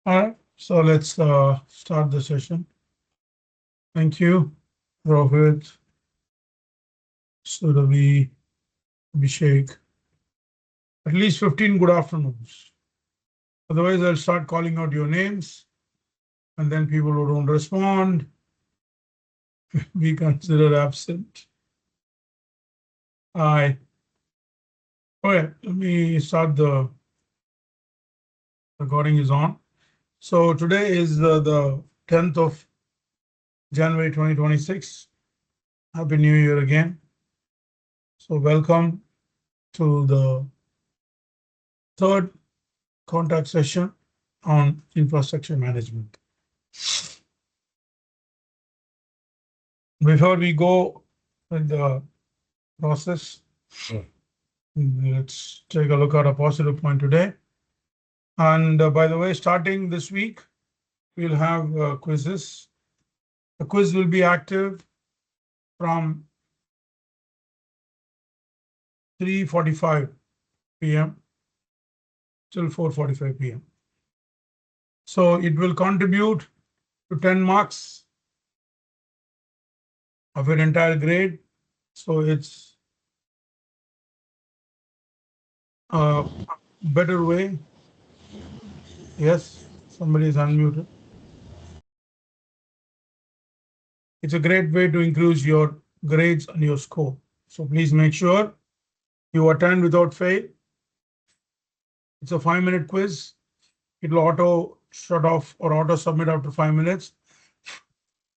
All right, so let's start the session. Thank you, Rohit, Surabhi, Abhishek. At least 15 good afternoons. Otherwise, I'll start calling out your names, and then people who don't respond, we consider absent. Hi. Okay, let me start. The recording is on. So today is the 10th of January 2026. Happy New Year again. So welcome to the third contact session on infrastructure management. Before we go with the process, let's take a look at a positive point today. And by the way, starting this week, we'll have quizzes. The quiz will be active from 3:45 p.m. till 4:45 p.m. So it will contribute to 10 marks of your entire grade. So it's a better way. Yes, somebody is unmuted. It's a great way to increase your grades and your score. So please make sure you attend without fail. It's a 5-minute quiz. It will auto shut off or auto submit after 5 minutes.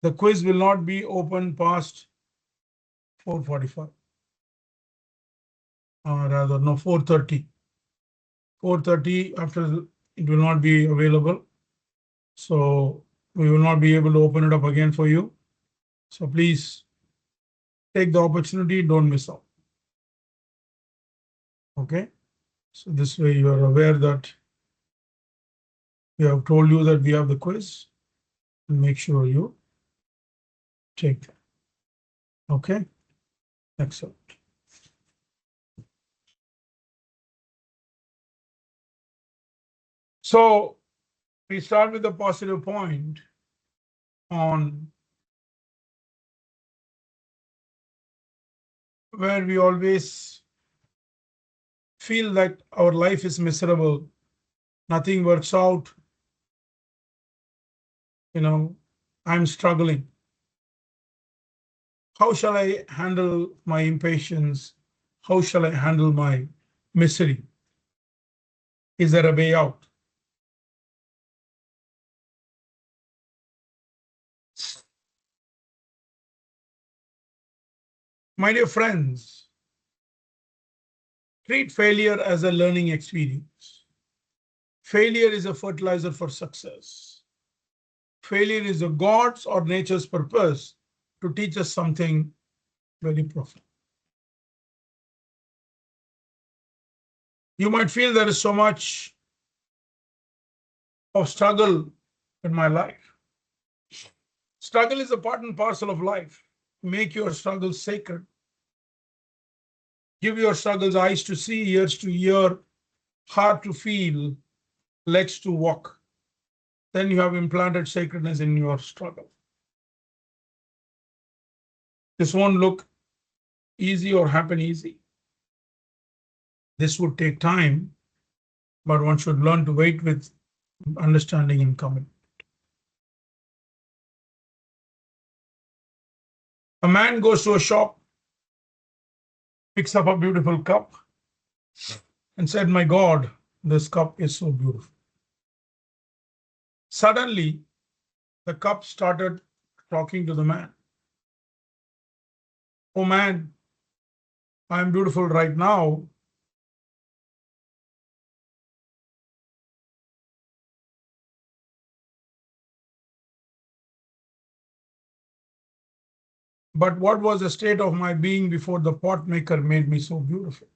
The quiz will not be open past 4:45. Rather, no, 4:30. 4:30 after it will not be available. So we will not be able to open it up again for you. So please take the opportunity, don't miss out. Okay. So this way you are aware that we have told you that we have the quiz. Make sure you take that. Okay. Excellent. So we start with a positive point on where we always feel that our life is miserable, nothing works out, you know, I'm struggling. How shall I handle my impatience? How shall I handle my misery? Is there a way out? My dear friends, treat failure as a learning experience. Failure is a fertilizer for success. Failure is a God's or nature's purpose to teach us something very profound. You might feel there is so much of struggle in my life. Struggle is a part and parcel of life. Make your struggles sacred. Give your struggles eyes to see, ears to hear, heart to feel, legs to walk. Then you have implanted sacredness in your struggle. This won't look easy or happen easy. This would take time, but one should learn to wait with understanding and commitment. A man goes to a shop, picks up a beautiful cup, and said, "My God, this cup is so beautiful." Suddenly, the cup started talking to the man. "Oh man, I'm beautiful right now, but what was the state of my being before the pot maker made me so beautiful?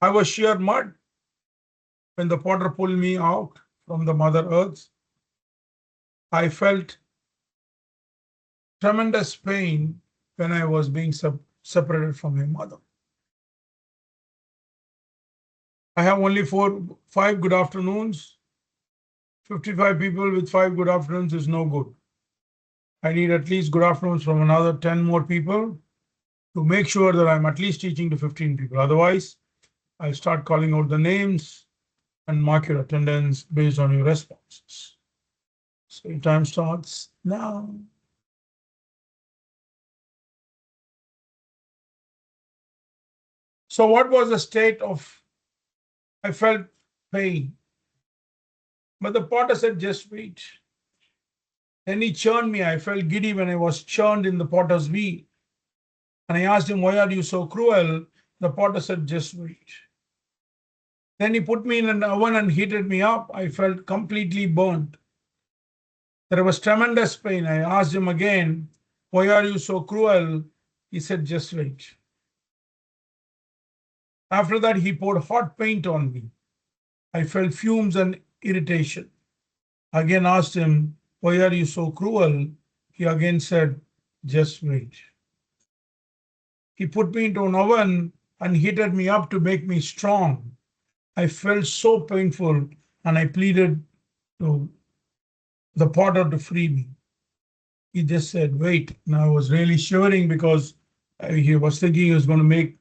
I was sheer mud when the potter pulled me out from the Mother Earth. I felt tremendous pain when I was being separated from my mother. I have only 5 good afternoons 55 people with 5 good afternoons is no good. I need at least good afternoons from another 10 more people to make sure that I'm at least teaching to 15 people. Otherwise, I'll start calling out the names and mark your attendance based on your responses. So your time starts now. So what was the state of, I felt pain, but the potter said, just wait. Then he churned me. I felt giddy when I was churned in the potter's wheel. And I asked him, why are you so cruel? The potter said, just wait. Then he put me in an oven and heated me up. I felt completely burnt. There was tremendous pain. I asked him again, why are you so cruel? He said, just wait. After that, he poured hot paint on me. I felt fumes and irritation. Again asked him, why are you so cruel? He again said, just wait. He put me into an oven and heated me up to make me strong. I felt so painful and I pleaded to the potter to free me. He just said, wait. And I was really shivering because he was thinking he was going to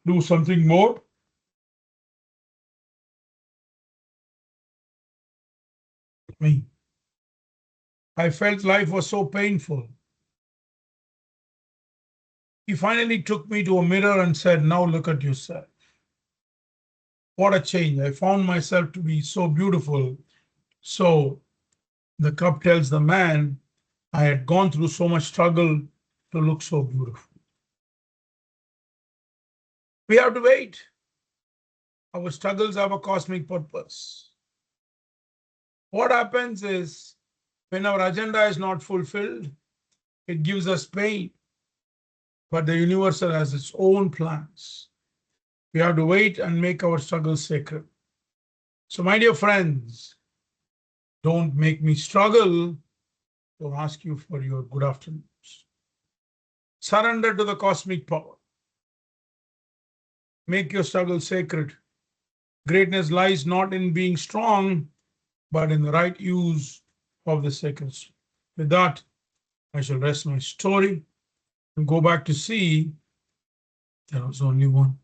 do something more. Me. I felt life was so painful. He finally took me to a mirror and said, now look at yourself. What a change. I found myself to be so beautiful. So the cup tells the man, I had gone through so much struggle to look so beautiful. We have to wait. Our struggles have a cosmic purpose. What happens is when our agenda is not fulfilled, it gives us pain. But the universe has its own plans. We have to wait and make our struggles sacred. So, my dear friends, don't make me struggle to ask you for your good afternoons. Surrender to the cosmic power. Make your struggle sacred. Greatness lies not in being strong, but in the right use of the sacred. With that, I shall rest my story and go back to see. There was only one.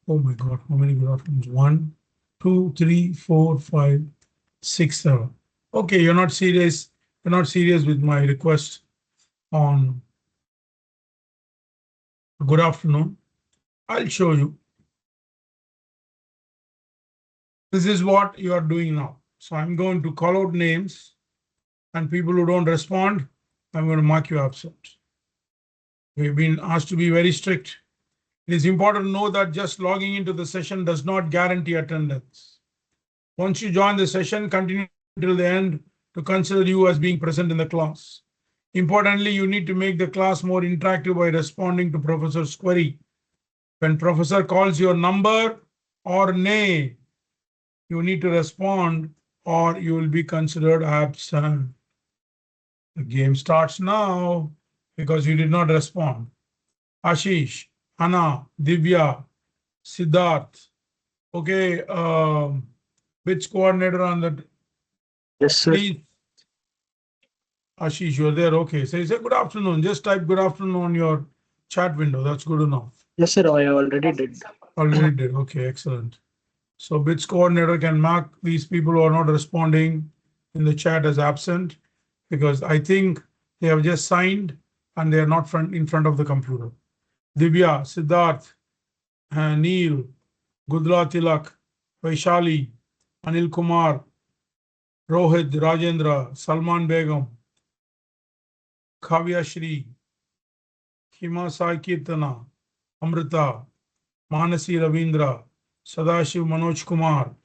Oh my God, how many good afternoons? 1, 2, 3, 4, 5, 6, 7. Okay, you're not serious. You're not serious with my request on good afternoon. I'll show you. This is what you are doing now. So I'm going to call out names, and people who don't respond, I'm going to mark you absent. We've been asked to be very strict. It is important to know that just logging into the session does not guarantee attendance. Once you join the session, continue till the end to consider you as being present in the class. Importantly, you need to make the class more interactive by responding to professor's query. When professor calls your number or name, you need to respond or you will be considered absent. The game starts now because you did not respond. Ashish, Anna, Divya, Siddharth. Okay, which coordinator on that? Yes, sir. Please, Ashish, you're there. Okay, so you say good afternoon. Just type good afternoon on your chat window. That's good enough. Yes, sir. I already did. Already did. Okay, excellent. So BITS coordinator can mark these people who are not responding in the chat as absent because I think they have just signed and they are not in front of the computer. Divya, Siddharth, Neil, Gudra Tilak, Vaishali, Anil Kumar, Rohit, Rajendra, Salman Begum, Kavya Shri, Hima Sai Kirtana, Amrita, Manasi Ravindra, Sadashiv Manoj Kumar,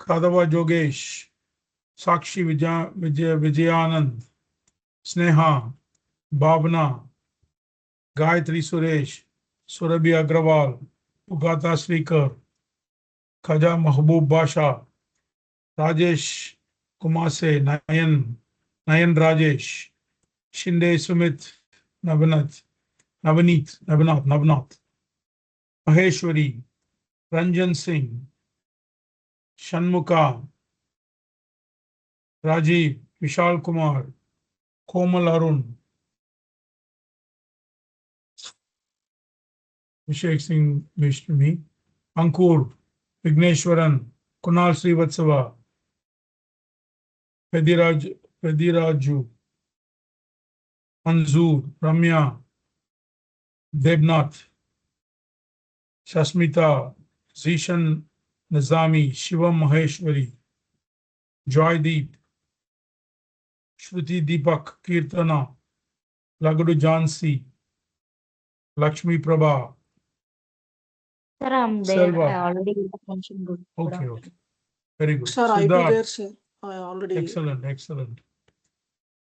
Kadava Jogesh, Sakshi Vijayanand, Sneha, Bhavna, Gayatri Suresh, Surabhi Agrawal, Ugata Srikar, Khaja Mahbub Basha, Rajesh Kumase, Nayan Rajesh, Shinde Sumit, Navnath, Maheshwari, Ranjan Singh, Shanmuka, Rajiv, Vishal Kumar, Komal Arun, Abhishek Singh Vishnumi, Ankur, Vigneshwaran, Kunal Srivatsava, Pediraju, Manzoor, Ramya, Debnath, Shasmita, Zishan Nizami, Shivam Maheshwari, Joydeep, Shruti Deepak, Kirtana, Lagadu Jansi, Lakshmi Prabha, Sir, I'm there. I Selva. already mentioned good. Okay, okay. Very good. Sir, IP Siddharth, there, sir. I already. excellent, excellent.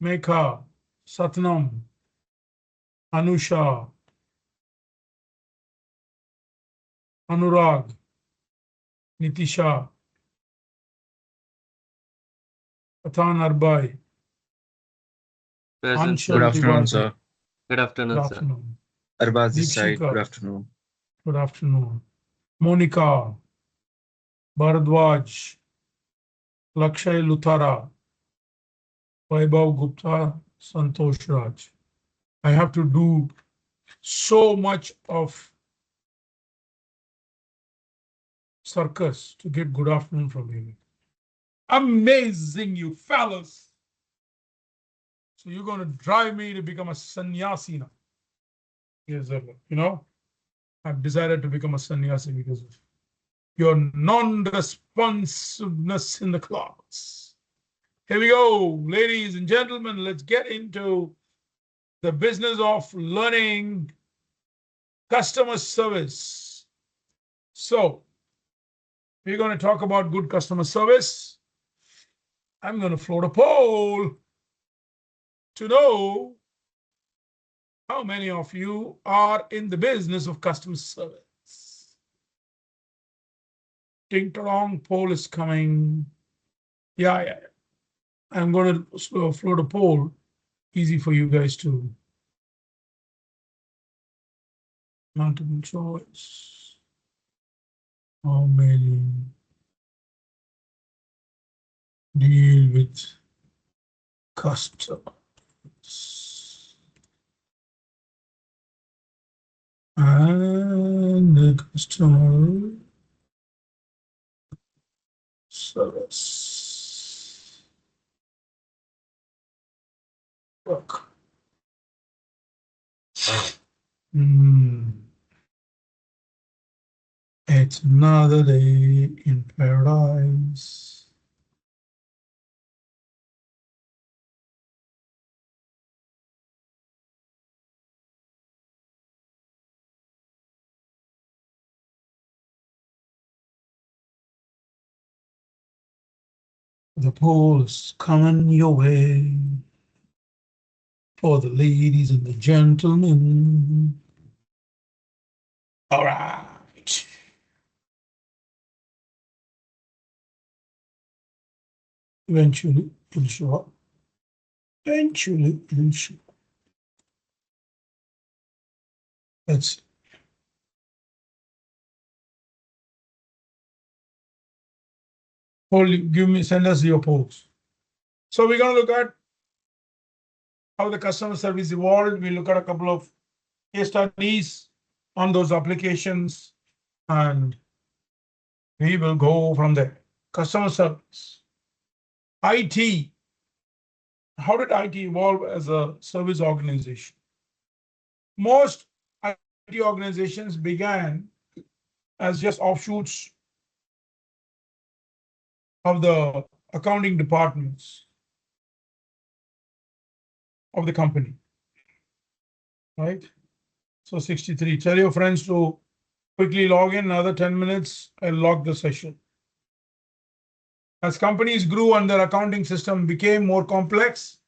Mekha, Satnam, Anusha, Anurag, Nitisha, Patan Arbai, Present, Anshul sir. Good afternoon, Tiwari. sir. Good Good afternoon, sir. afternoon. Arbaz this side. Deepshika. Good afternoon. Good afternoon. Monica, Bharadwaj, Lakshay Luthara, Vaibhav Gupta, Santosh Raj. I have to do so much of circus to get good afternoon from you. Amazing, you fellas. So you're going to drive me to become a sannyasi now. Yes, sir. You know, I've decided to become a sannyasi because of your non-responsiveness in the class. Here we go, ladies and gentlemen, let's get into the business of learning customer service. So we're going to talk about good customer service. I'm going to float a poll to know how many of you are in the business of customer service. Ding dong, poll is coming. Yeah. I'm going to float a poll. Easy for you guys to multiple choice. How many deal with customers and the customer service work. It's another day in paradise. The poll's coming your way for the ladies and the gentlemen. All right. Eventually, it'll show up. Eventually, it'll show up. Let's see. Send us your polls. So we're going to look at how the customer service evolved. We look at a couple of case studies on those applications, and we will go from there. Customer service. IT. How did IT evolve as a service organization? Most IT organizations began as just offshoots of the accounting departments of the company, right? So 63, tell your friends to quickly log in, another 10 minutes, I'll log the session. As companies grew and their accounting system became more complex,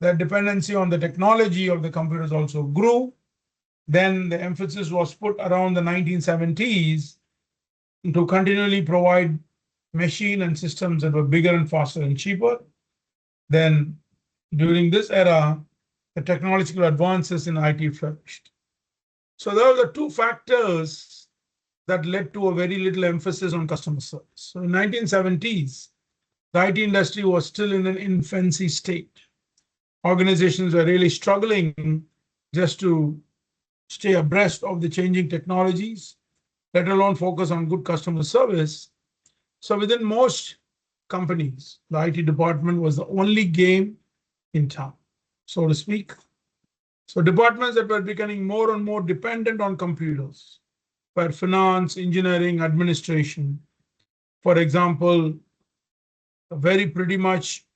their dependency on the technology of the computers also grew. Then the emphasis was put around the 1970s to continually provide machine and systems that were bigger and faster and cheaper. Then during this era, the technological advances in IT flourished. So those are two factors that led to a very little emphasis on customer service. So in 1970s, the IT industry was still in an infancy state. Organizations were really struggling just to stay abreast of the changing technologies, let alone focus on good customer service. So within most companies, the IT department was the only game in town, so to speak. So departments that were becoming more and more dependent on computers were finance, engineering, administration. For example, very pretty much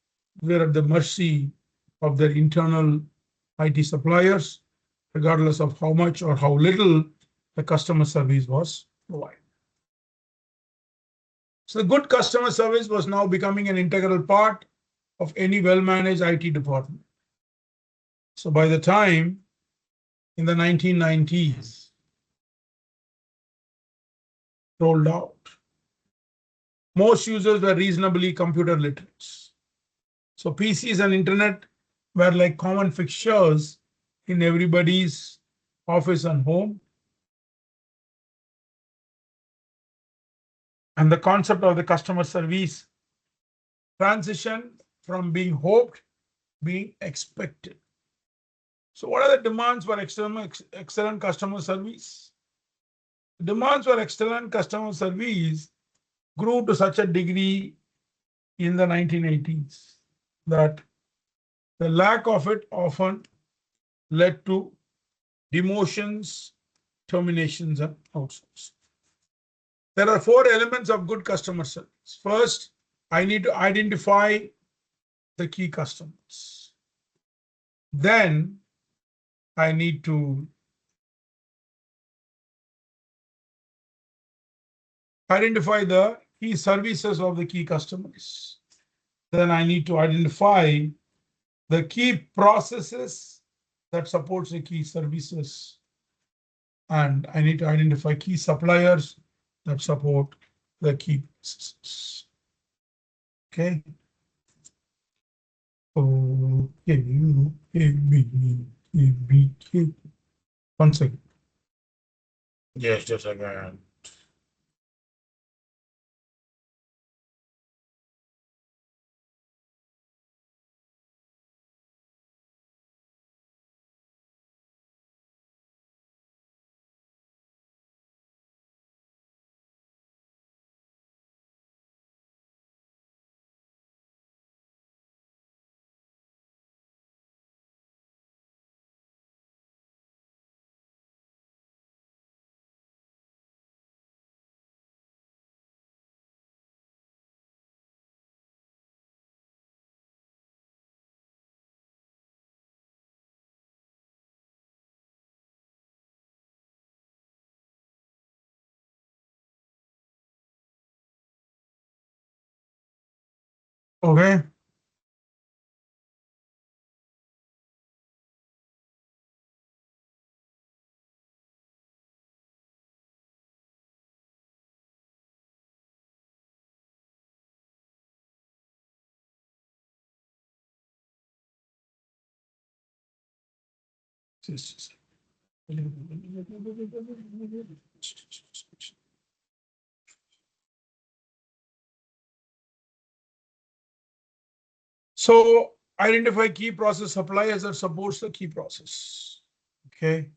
were at the mercy of their internal IT suppliers, regardless of how much or how little the customer service was provided. So the good customer service was now becoming an integral part of any well-managed IT department. So by the time in the 1990s rolled out, most users were reasonably computer literate. So PCs and internet were like common fixtures in everybody's office and home. And the concept of the customer service transition from being hoped, being expected. So what are the demands for excellent customer service? Demands for excellent customer service grew to such a degree in the 1980s that the lack of it often led to demotions, terminations, and outsourcing. There are four elements of good customer service. First, I need to identify the key customers. Then I need to identify the key services of the key customers. Then I need to identify the key processes that supports the key services. And I need to identify key suppliers that support the key processes. Okay. Okay, A, B, A, B, K. One second. Yes, just a second. Okay. So identify key process suppliers that supports the key process. Okay.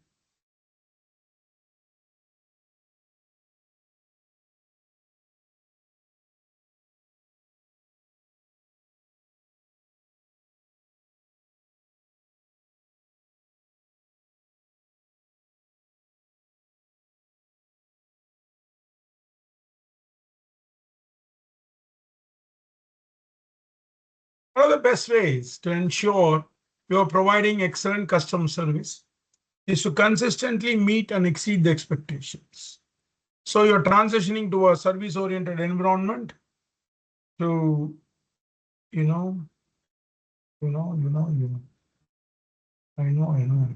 What are the best ways to ensure you are providing excellent customer service is to consistently meet and exceed the expectations. So you're transitioning to a service-oriented environment to, you know, you know, you know, you know. I know.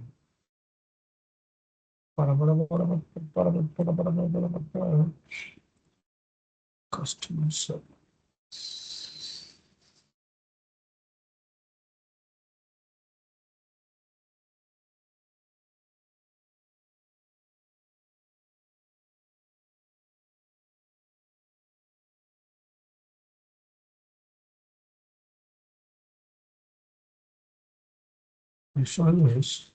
Customer service. It's always.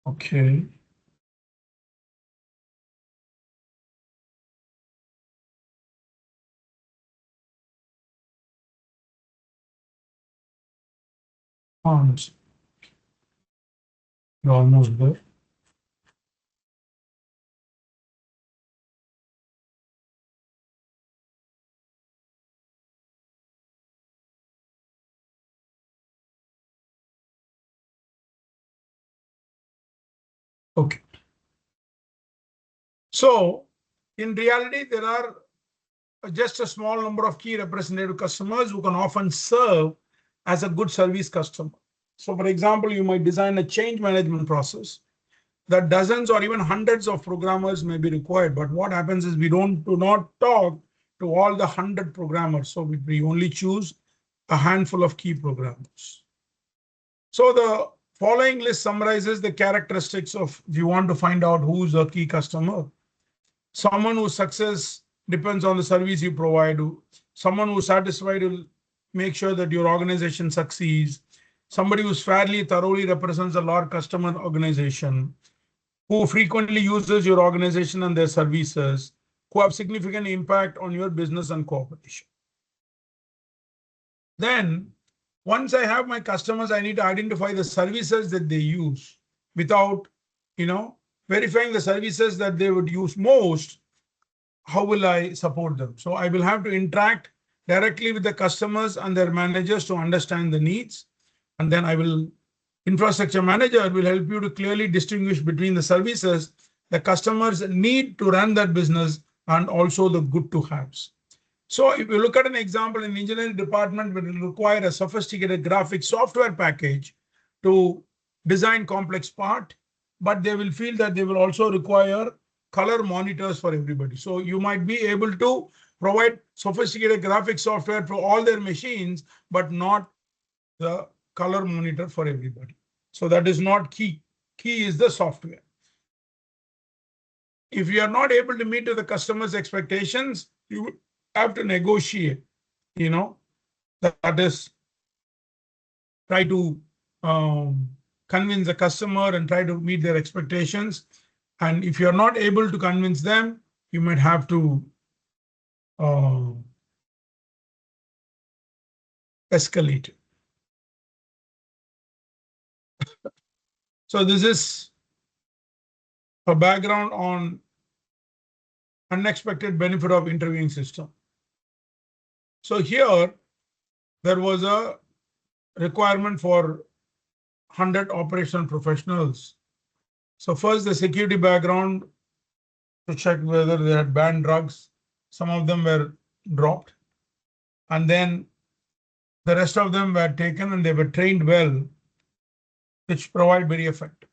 Okay. Arms. You're almost there. Okay. So in reality, there are just a small number of key representative customers who can often serve as a good service customer. So for example, you might design a change management process that dozens or even hundreds of programmers may be required. But what happens is we do not talk to all the 100 programmers. So we only choose a handful of key programmers. So the following list summarizes the characteristics of, if you want to find out who's a key customer, someone whose success depends on the service you provide, someone who's satisfied will make sure that your organization succeeds, somebody who's fairly thoroughly represents a large customer organization, who frequently uses your organization and their services, who have significant impact on your business and cooperation. Then, once I have my customers, I need to identify the services that they use without, verifying the services that they would use most. How will I support them? So I will have to interact directly with the customers and their managers to understand the needs. And then infrastructure manager will help you to clearly distinguish between the services the customers need to run that business and also the good to haves. So if you look at an example in the engineering department, we will require a sophisticated graphic software package to design complex part, but they will feel that they will also require color monitors for everybody. So you might be able to provide sophisticated graphic software for all their machines, but not the color monitor for everybody. So that is not key. Key is the software. If you are not able to meet the customer's expectations, you have to negotiate, that is, try to convince the customer and try to meet their expectations. And if you're not able to convince them, you might have to escalate it. So this is a background on unexpected benefit of interviewing system. So here there was a requirement for 100 operational professionals. So first the security background to check whether they had banned drugs. Some of them were dropped. And then the rest of them were taken and they were trained well, which provide very effective.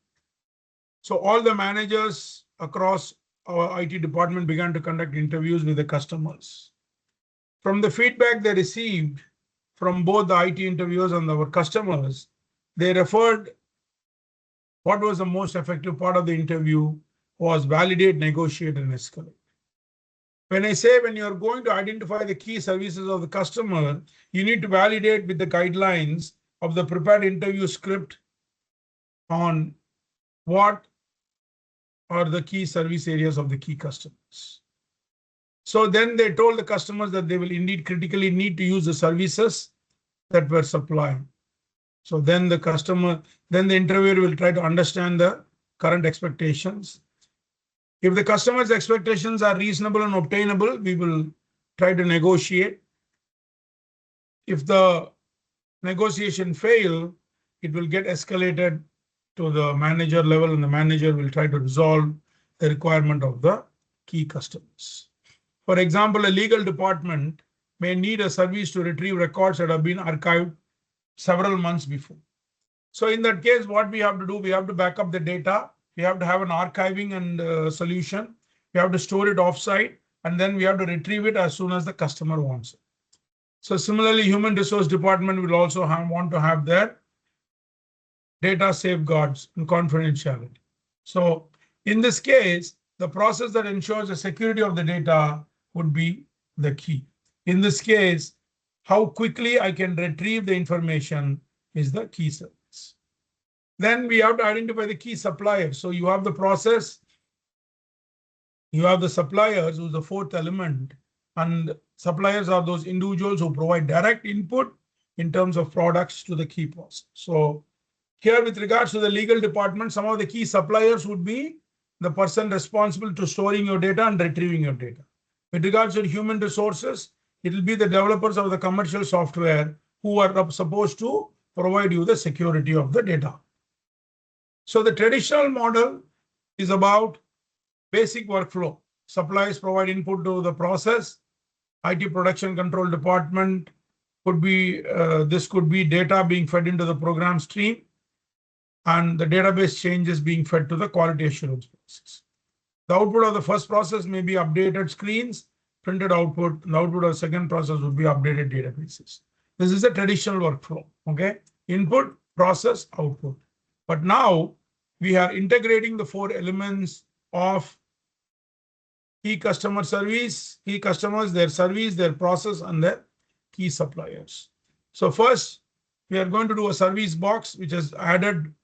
So all the managers across our IT department began to conduct interviews with the customers. From the feedback they received from both the IT interviewers and our customers, they referred what was the most effective part of the interview was validate, negotiate, and escalate. When I say when you're going to identify the key services of the customer, you need to validate with the guidelines of the prepared interview script on what are the key service areas of the key customers. So then they told the customers that they will indeed critically need to use the services that were supplied. So then the interviewer will try to understand the current expectations. If the customer's expectations are reasonable and obtainable, we will try to negotiate. If the negotiation fail, it will get escalated to the manager level and the manager will try to resolve the requirement of the key customers. For example, a legal department may need a service to retrieve records that have been archived several months before. So in that case, what we have to do, we have to back up the data. We have to have an archiving and solution. We have to store it offsite, and then we have to retrieve it as soon as the customer wants it. So similarly, human resource department will also want to have their data safeguards and confidentiality. So in this case, the process that ensures the security of the data would be the key. In this case, how quickly I can retrieve the information is the key service. Then we have to identify the key suppliers. So you have the process, you have the suppliers, who's the fourth element, and suppliers are those individuals who provide direct input in terms of products to the key process. So here, with regards to the legal department, some of the key suppliers would be the person responsible to storing your data and retrieving your data. With regards to human resources, it will be the developers of the commercial software who are supposed to provide you the security of the data. So the traditional model is about basic workflow. Suppliers provide input to the process. IT production control department could be, this could be data being fed into the program stream, and the database changes being fed to the quality assurance process. The output of the first process may be updated screens, printed output. The output of the second process would be updated databases. This is a traditional workflow, okay? Input, process, output. But now we are integrating the four elements of key customer service, key customers, their service, their process, and their key suppliers. So first, we are going to do a service box, which is added,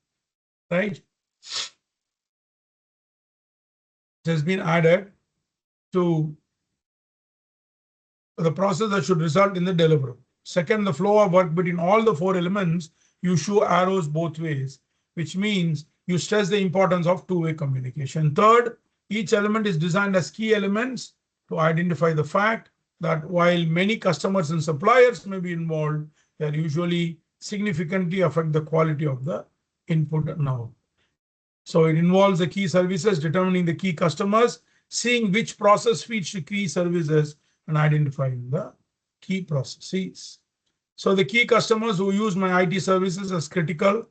right? It has been added to the process that should result in the deliverable. Second, the flow of work between all the four elements, you show arrows both ways, which means you stress the importance of two-way communication. Third, each element is designed as key elements to identify the fact that while many customers and suppliers may be involved, they usually significantly affect the quality of the input and output. So it involves the key services, determining the key customers, seeing which process feeds to key services, and identifying the key processes. So the key customers who use my IT services as critical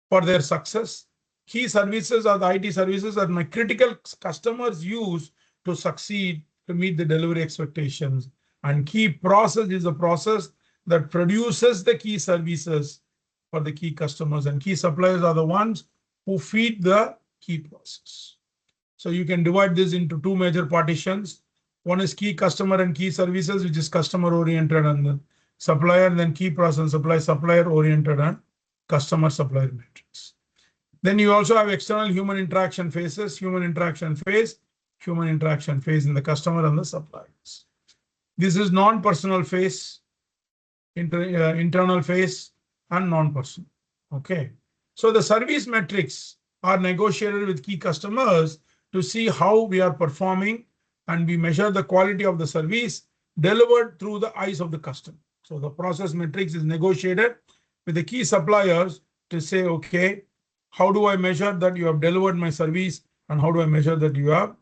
for their success. Key services are the IT services that my critical customers use to succeed, to meet the delivery expectations. And key process is the process that produces the key services for the key customers. And key suppliers are the ones who feed the key process. So you can divide this into two major partitions. One is key customer and key services, which is customer oriented, and the supplier, and then key process and supplier oriented, and customer supplier matrix. Then you also have external human interaction phases, human interaction phase in the customer and the suppliers. This is non-personal phase, internal phase, and non-personal. Okay. So the service metrics are negotiated with key customers to see how we are performing, and we measure the quality of the service delivered through the eyes of the customer. So the process metrics is negotiated with the key suppliers to say, okay, how do I measure that you have delivered my service, and how do I measure that you have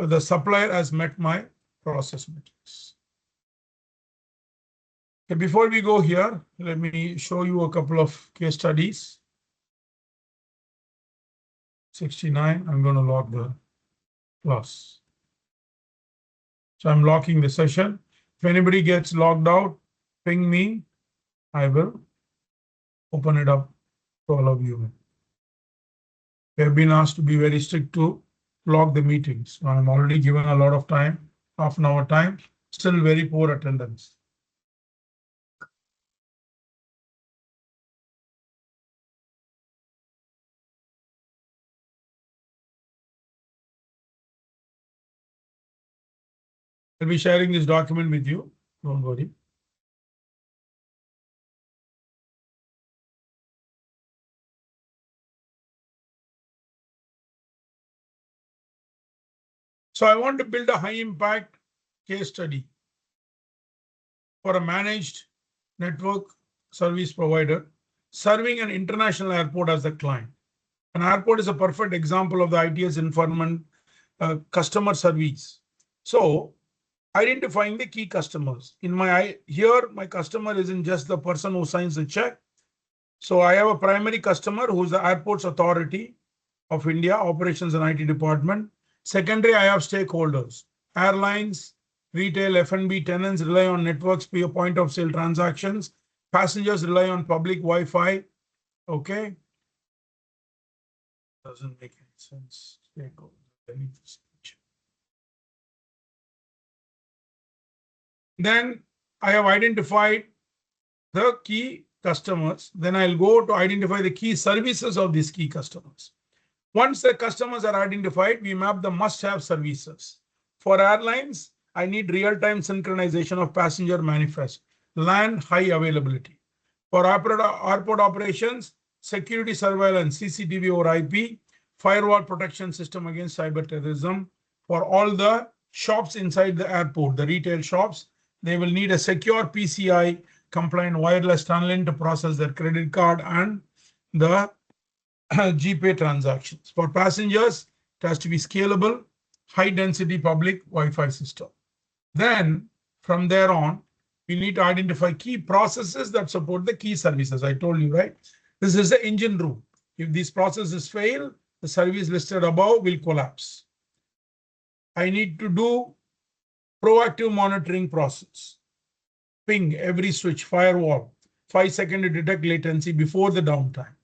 the supplier has met my process metrics. Okay, before we go here, let me show you a couple of case studies. 69, I'm going to log the class. So I'm locking the session. If anybody gets logged out, ping me. I will open it up to all of you. We have been asked to be very strict to log the meetings. I'm already given a lot of time, half an hour time, still very poor attendance. I'll be sharing this document with you. Don't worry. So I want to build a high impact case study for a managed network service provider serving an international airport as the client. An airport is a perfect example of the ITS environment, customer service. So identifying the key customers. Here, my customer isn't just the person who signs the check. So I have a primary customer who's the Airports Authority of India, Operations and IT Department. Secondary, I have stakeholders, airlines, Retail F&B tenants rely on networks for point of sale transactions. Passengers rely on public Wi-Fi. Okay. Doesn't make any sense. There you go. Then I have identified the key customers. Then I'll go to identify the key services of these key customers. Once the customers are identified, we map the must-have services. For airlines, I need real-time synchronization of passenger manifest, land high availability. For airport operations, security surveillance, CCTV over IP, firewall protection system against cyber terrorism. For all the shops inside the airport, the retail shops, they will need a secure PCI compliant wireless tunnel to process their credit card and the GPay transactions. For passengers, it has to be scalable, high density public Wi-Fi system. Then from there on, we need to identify key processes that support the key services. I told you, right? This is the engine room. If these processes fail, the service listed above will collapse. I need to do proactive monitoring process. Ping every switch, firewall, 5 seconds to detect latency before the downtime.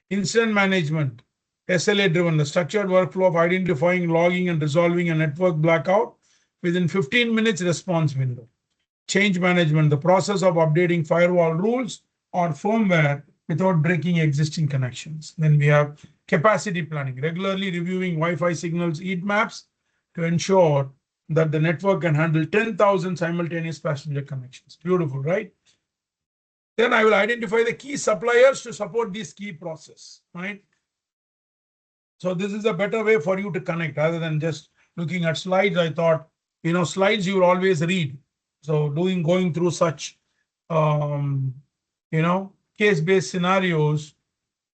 Incident management, SLA driven, the structured workflow of identifying, logging, and resolving a network blackout within 15 minutes response window. Change management, the process of updating firewall rules or firmware without breaking existing connections. Then we have capacity planning, regularly reviewing Wi-Fi signals heat maps to ensure that the network can handle 10,000 simultaneous passenger connections. Beautiful, right? Then I will identify the key suppliers to support this key process, right? So this is a better way for you to connect rather than just looking at slides. I thought, slides you will always read. So going through such, case-based scenarios,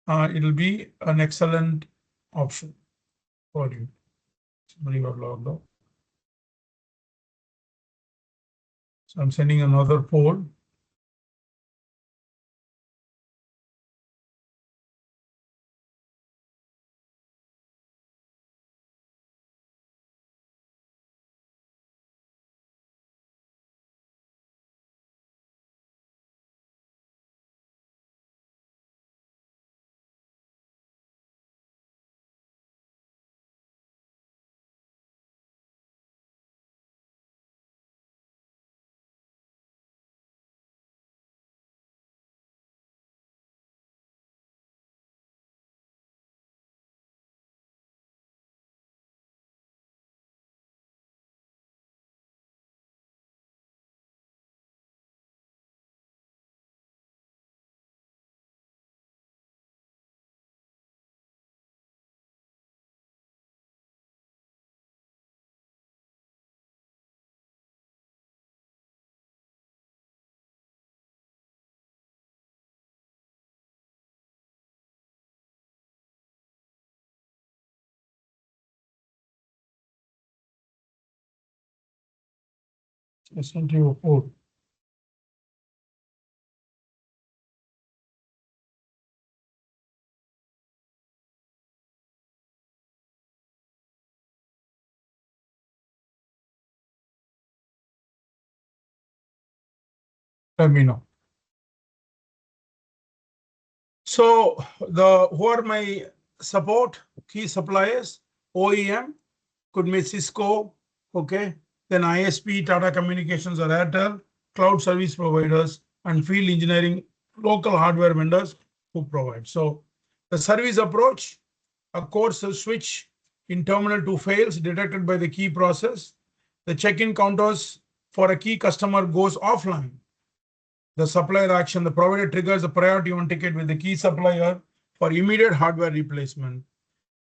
it'll be an excellent option for you. Somebody got logged out. So I'm sending another poll. I sent you a poll. Let me know. So who are my support key suppliers? OEM could be Cisco, okay. Then ISP, Tata Communications or Airtel, cloud service providers, and field engineering, local hardware vendors who provide. So the service approach, a course switch in terminal 2 fails detected by the key process. The check-in counters for a key customer goes offline. The supplier action, the provider triggers a priority on ticket with the key supplier for immediate hardware replacement.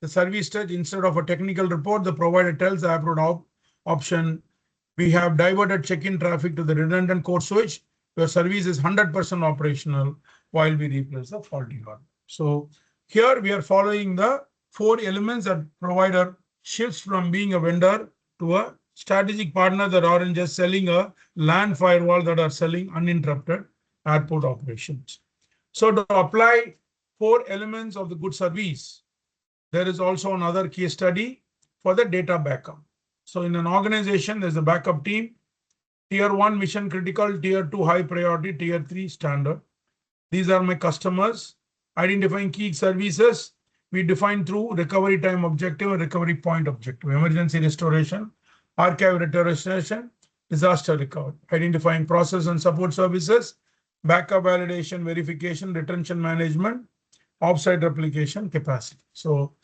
The service stage, instead of a technical report, the provider tells the approved option, we have diverted check-in traffic to the redundant core switch. Your service is 100% operational while we replace the faulty hardware. So here we are following the 4 elements that provider shifts from being a vendor to a strategic partner that aren't just selling a LAN firewall, that are selling uninterrupted airport operations. So to apply 4 elements of the good service, there is also another case study for the data backup. So in an organization, there's a backup team. Tier 1 mission critical, tier 2 high priority, tier 3 standard. These are my customers. Identifying key services we define through recovery time objective and recovery point objective. Emergency restoration, archive restoration, disaster recovery. Identifying process and support services, backup validation, verification, retention management, offsite replication capacity. So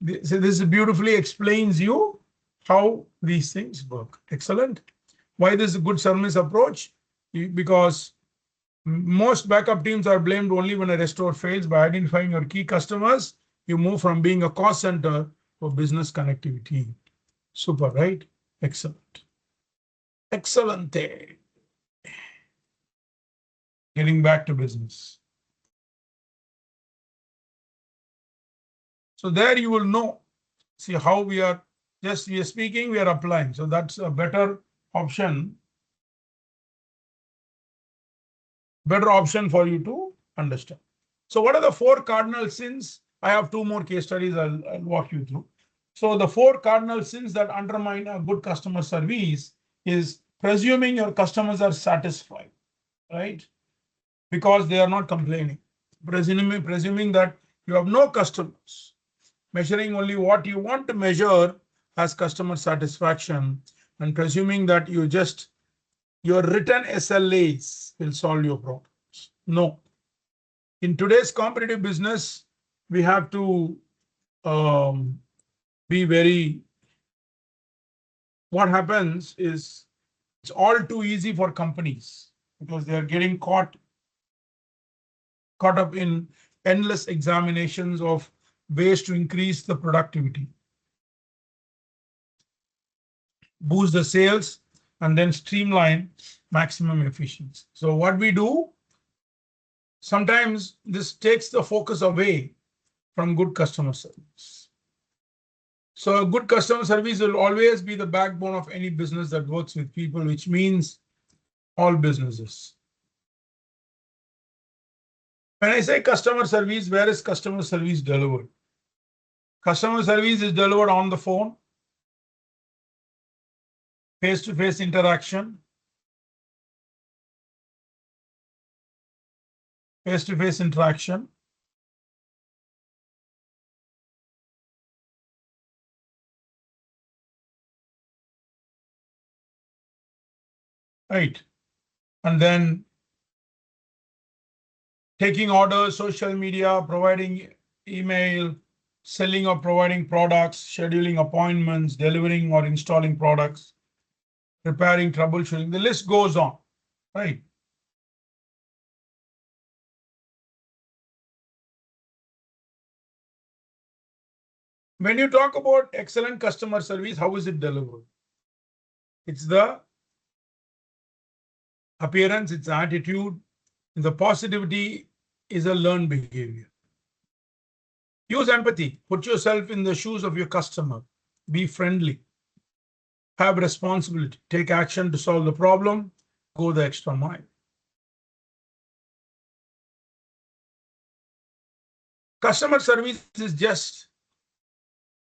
this beautifully explains you how these things work. Excellent. Why this is a good service approach? Because most backup teams are blamed only when a restore fails. By identifying your key customers, you move from being a cost center to business connectivity. Super, right? Excellent. Excellent. Getting back to business. So there you will know, see how we are speaking, we are applying. So that's a better option for you to understand. So what are the 4 cardinal sins? I have 2 more case studies I'll walk you through. So the 4 cardinal sins that undermine a good customer service is presuming your customers are satisfied, right? Because they are not complaining. Presuming that you have no customers. Measuring only what you want to measure as customer satisfaction, and presuming that your written SLAs will solve your problems. No. In today's competitive business, we have to be very, what happens is it's all too easy for companies because they are getting caught up in endless examinations of ways to increase the productivity, boost the sales, and then streamline maximum efficiency. So what we do, sometimes this takes the focus away from good customer service. So a good customer service will always be the backbone of any business that works with people, which means all businesses. When I say customer service, where is customer service delivered? Customer service is delivered on the phone, face-to-face interaction, face-to-face interaction, right? And then taking orders, social media, providing email, selling or providing products, scheduling appointments, delivering or installing products, repairing, troubleshooting. The list goes on, right? When you talk about excellent customer service, how is it delivered? It's the appearance, it's attitude, the positivity is a learned behavior. Use empathy. Put yourself in the shoes of your customer. Be friendly. Have responsibility. Take action to solve the problem. Go the extra mile. Customer service is just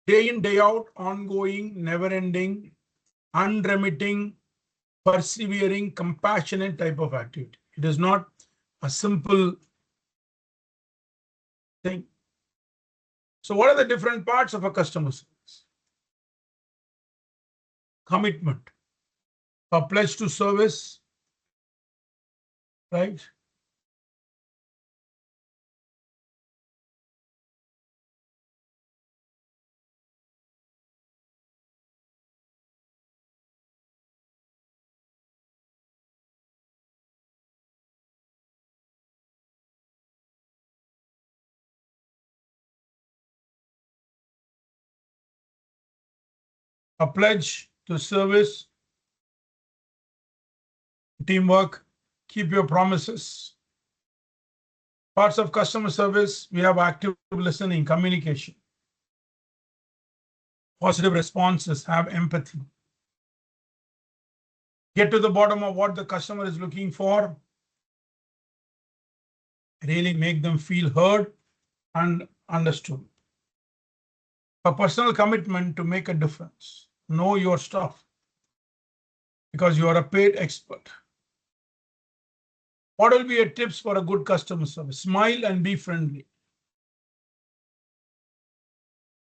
day in, day out, ongoing, never-ending, unremitting, persevering, compassionate type of activity. It is not a simple thing. So what are the different parts of a customer service? Commitment, a pledge to service, right? A pledge to service, teamwork, keep your promises. Parts of customer service, we have active listening, communication, positive responses, have empathy. Get to the bottom of what the customer is looking for. Really make them feel heard and understood. A personal commitment to make a difference. Know your stuff. because you are a paid expert. What will be your tips for a good customer service? Smile and be friendly.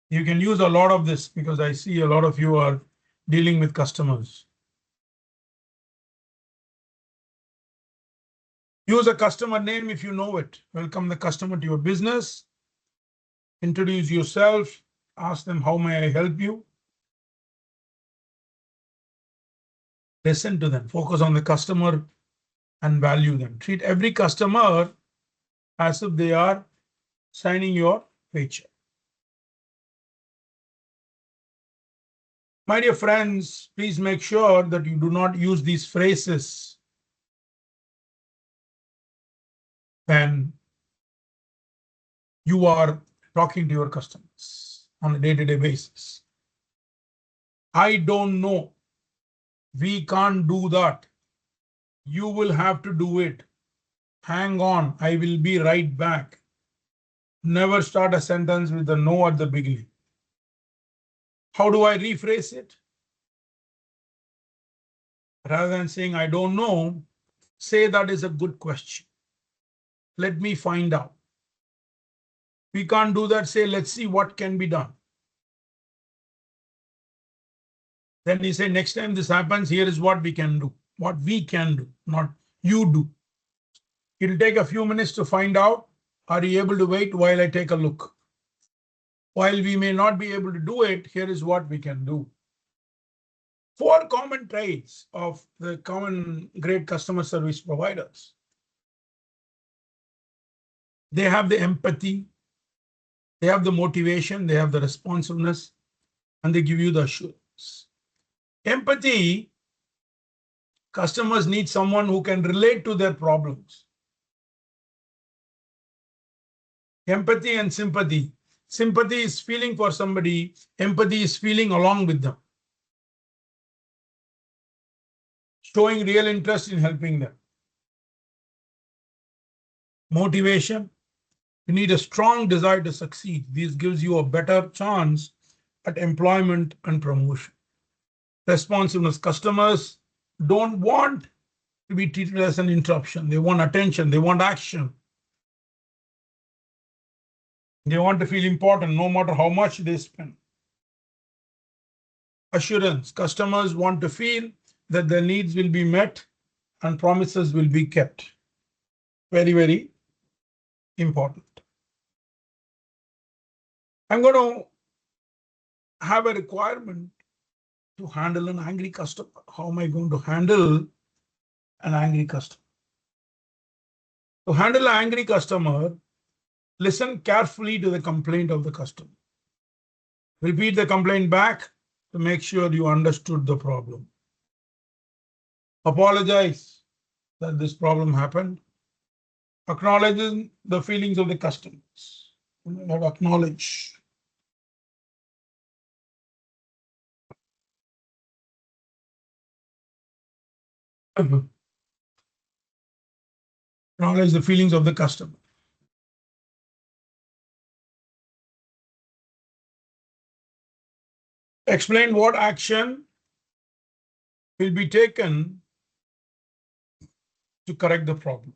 You can use a lot of this because I see a lot of you are dealing with customers. Use a customer name if you know it. Welcome the customer to your business. Introduce yourself. Ask them, how may I help you? Listen to them. Focus on the customer and value them. Treat every customer as if they are signing your paycheck. My dear friends, please make sure that you do not use these phrases when you are talking to your customers on a day-to-day basis. I don't know. We can't do that. You will have to do it. Hang on, I will be right back. Never start a sentence with a no at the beginning. How do I rephrase it? Rather than saying I don't know, say that is a good question. Let me find out. We can't do that. Say, let's see what can be done. Then you say, next time this happens, here is what we can do. What we can do, not you do. It'll take a few minutes to find out. Are you able to wait while I take a look? While we may not be able to do it, here is what we can do. 4 common traits of the common great customer service providers. They have the empathy, they have the motivation, they have the responsiveness, and they give you the assurance. Empathy, customers need someone who can relate to their problems. Empathy and sympathy. Sympathy is feeling for somebody, empathy is feeling along with them, showing real interest in helping them. Motivation, you need a strong desire to succeed. This gives you a better chance at employment and promotion. Responsiveness, customers don't want to be treated as an interruption. They want attention, they want action. They want to feel important no matter how much they spend. Assurance, customers want to feel that their needs will be met and promises will be kept. Very, very important. I'm going to have a requirement to handle an angry customer. How am I going to handle an angry customer? To handle an angry customer, listen carefully to the complaint of the customer. Repeat the complaint back to make sure you understood the problem. Apologize that this problem happened. Acknowledging the feelings of the customers. Acknowledge. Acknowledge the feelings of the customer. Explain what action will be taken to correct the problem.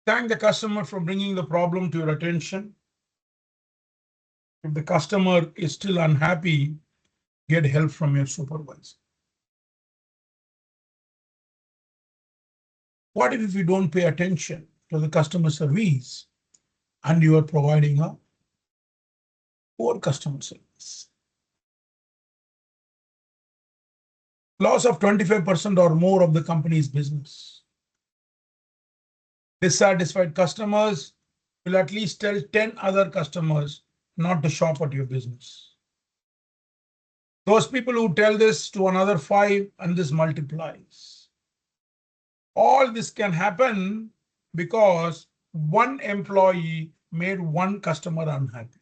Thank the customer for bringing the problem to your attention. If the customer is still unhappy, get help from your supervisor. What if you don't pay attention to the customer service and you are providing a poor customer service? Loss of 25% or more of the company's business. Dissatisfied customers will at least tell 10 other customers not to shop at your business. Those people who tell this to another 5 and this multiplies. All this can happen because one employee made one customer unhappy.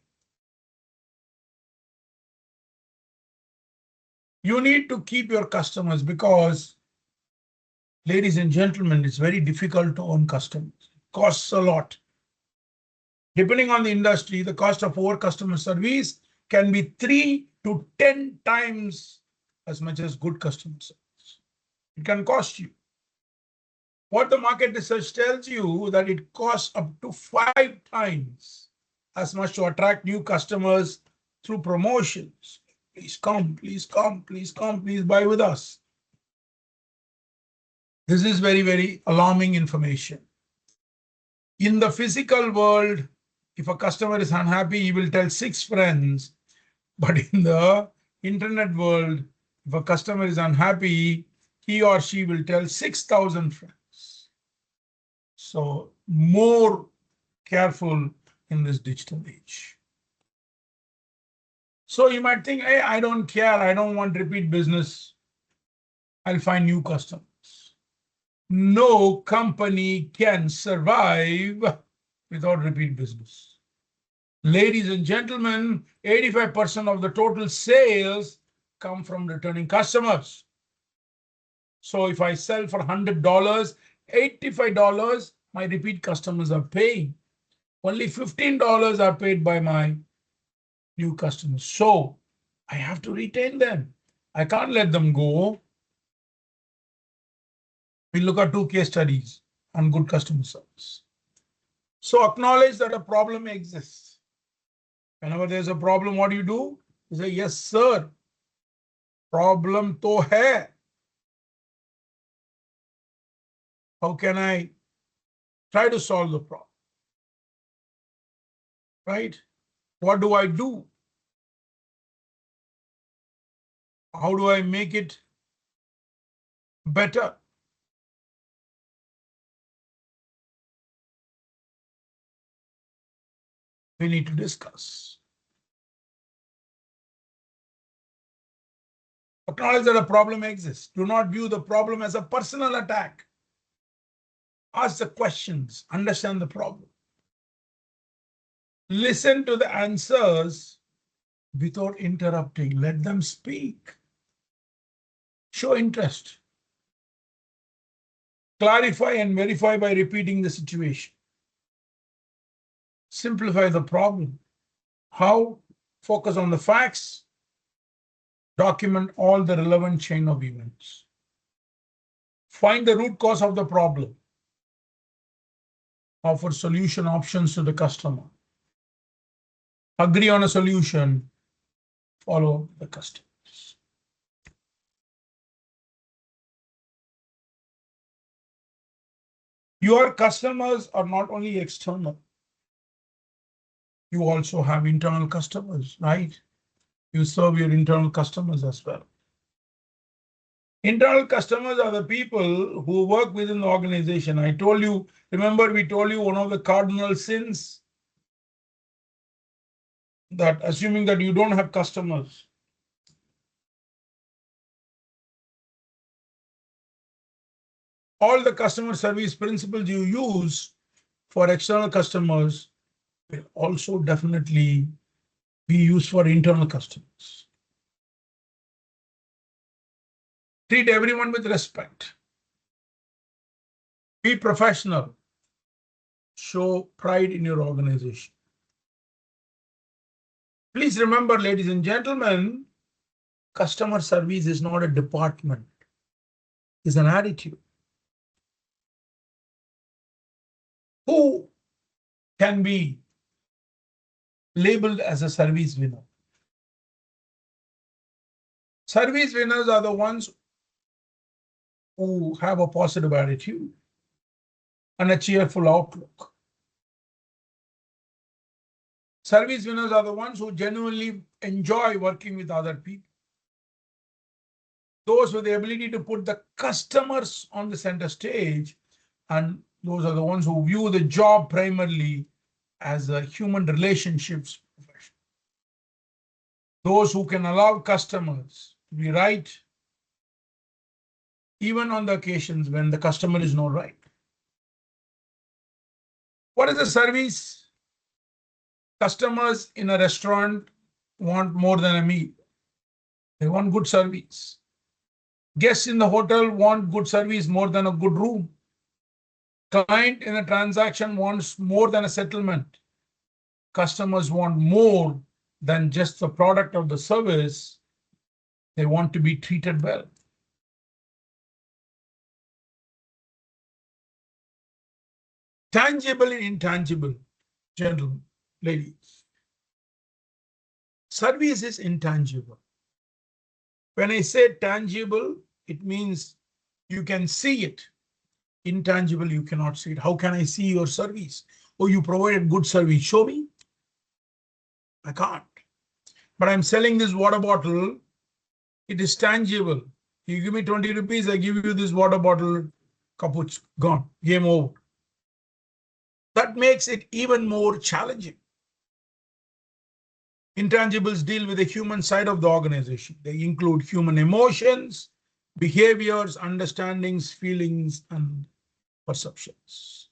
You need to keep your customers because, ladies and gentlemen, it's very difficult to own customers. It costs a lot. Depending on the industry, the cost of poor customer service can be 3 to 10 times as much as good customer service. It can cost you. What the market research tells you that it costs up to 5 times as much to attract new customers through promotions. Please come, please come, please come, please buy with us. This is very, very alarming information. In the physical world, if a customer is unhappy, he will tell 6 friends. But in the internet world, if a customer is unhappy, he or she will tell 6,000 friends. So more careful in this digital age. So you might think, hey, I don't care. I don't want repeat business. I'll find new customers. No company can survive without repeat business. Ladies and gentlemen, 85% of the total sales come from returning customers. So if I sell for $100, $85 my repeat customers are paying. Only $15 are paid by my new customers. So I have to retain them. I can't let them go. We look at 2 case studies on good customer service. So acknowledge that a problem exists. Whenever there's a problem, what do? You say, yes, sir. Problem to hai. How can I try to solve the problem? Right? What do I do? How do I make it better? We need to discuss. Acknowledge that a problem exists. Do not view the problem as a personal attack. Ask the questions, understand the problem. Listen to the answers without interrupting. Let them speak. Show interest. Clarify and verify by repeating the situation. Simplify the problem. How? Focus on the facts. Document all the relevant chain of events. Find the root cause of the problem. Offer solution options to the customer. Agree on a solution. Follow the customers. Your customers are not only external. You also have internal customers, right? You serve your internal customers as well. Internal customers are the people who work within the organization. I told you, remember we told you one of the cardinal sins that assuming that you don't have customers. All the customer service principles you use for external customers will also definitely be used for internal customers. Treat everyone with respect. Be professional. Show pride in your organization. Please remember, ladies and gentlemen, customer service is not a department. It's an attitude. Who can be labeled as a service winner? Service winners are the ones who have a positive attitude and a cheerful outlook. Service winners are the ones who genuinely enjoy working with other people. Those with the ability to put the customers on the center stage, and those are the ones who view the job primarily as a human relationships profession. Those who can allow customers to be right, even on the occasions when the customer is not right. What is the service? Customers in a restaurant want more than a meal. They want good service. Guests in the hotel want good service more than a good room. Client in a transaction wants more than a settlement. Customers want more than just the product or the service. They want to be treated well. Tangible and intangible, gentlemen, ladies. Service is intangible. When I say tangible, it means you can see it. Intangible, you cannot see it. How can I see your service? Oh, you provided good service. Show me. I can't. But I'm selling this water bottle. It is tangible. You give me 20 rupees, I give you this water bottle. Kaput, gone. Game over. That makes it even more challenging. Intangibles deal with the human side of the organization. They include human emotions, behaviors, understandings, feelings, and perceptions.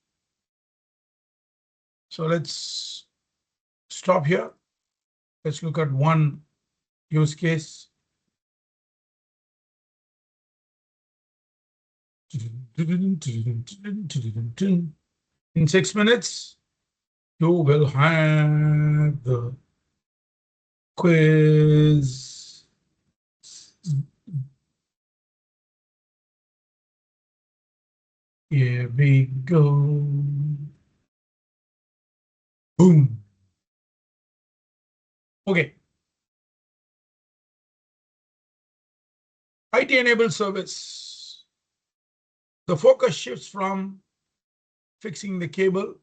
So let's stop here. Let's look at one use case. In 6 minutes, you will have the quiz. Here we go. Boom. Okay. IT-enabled service. The focus shifts from fixing the cable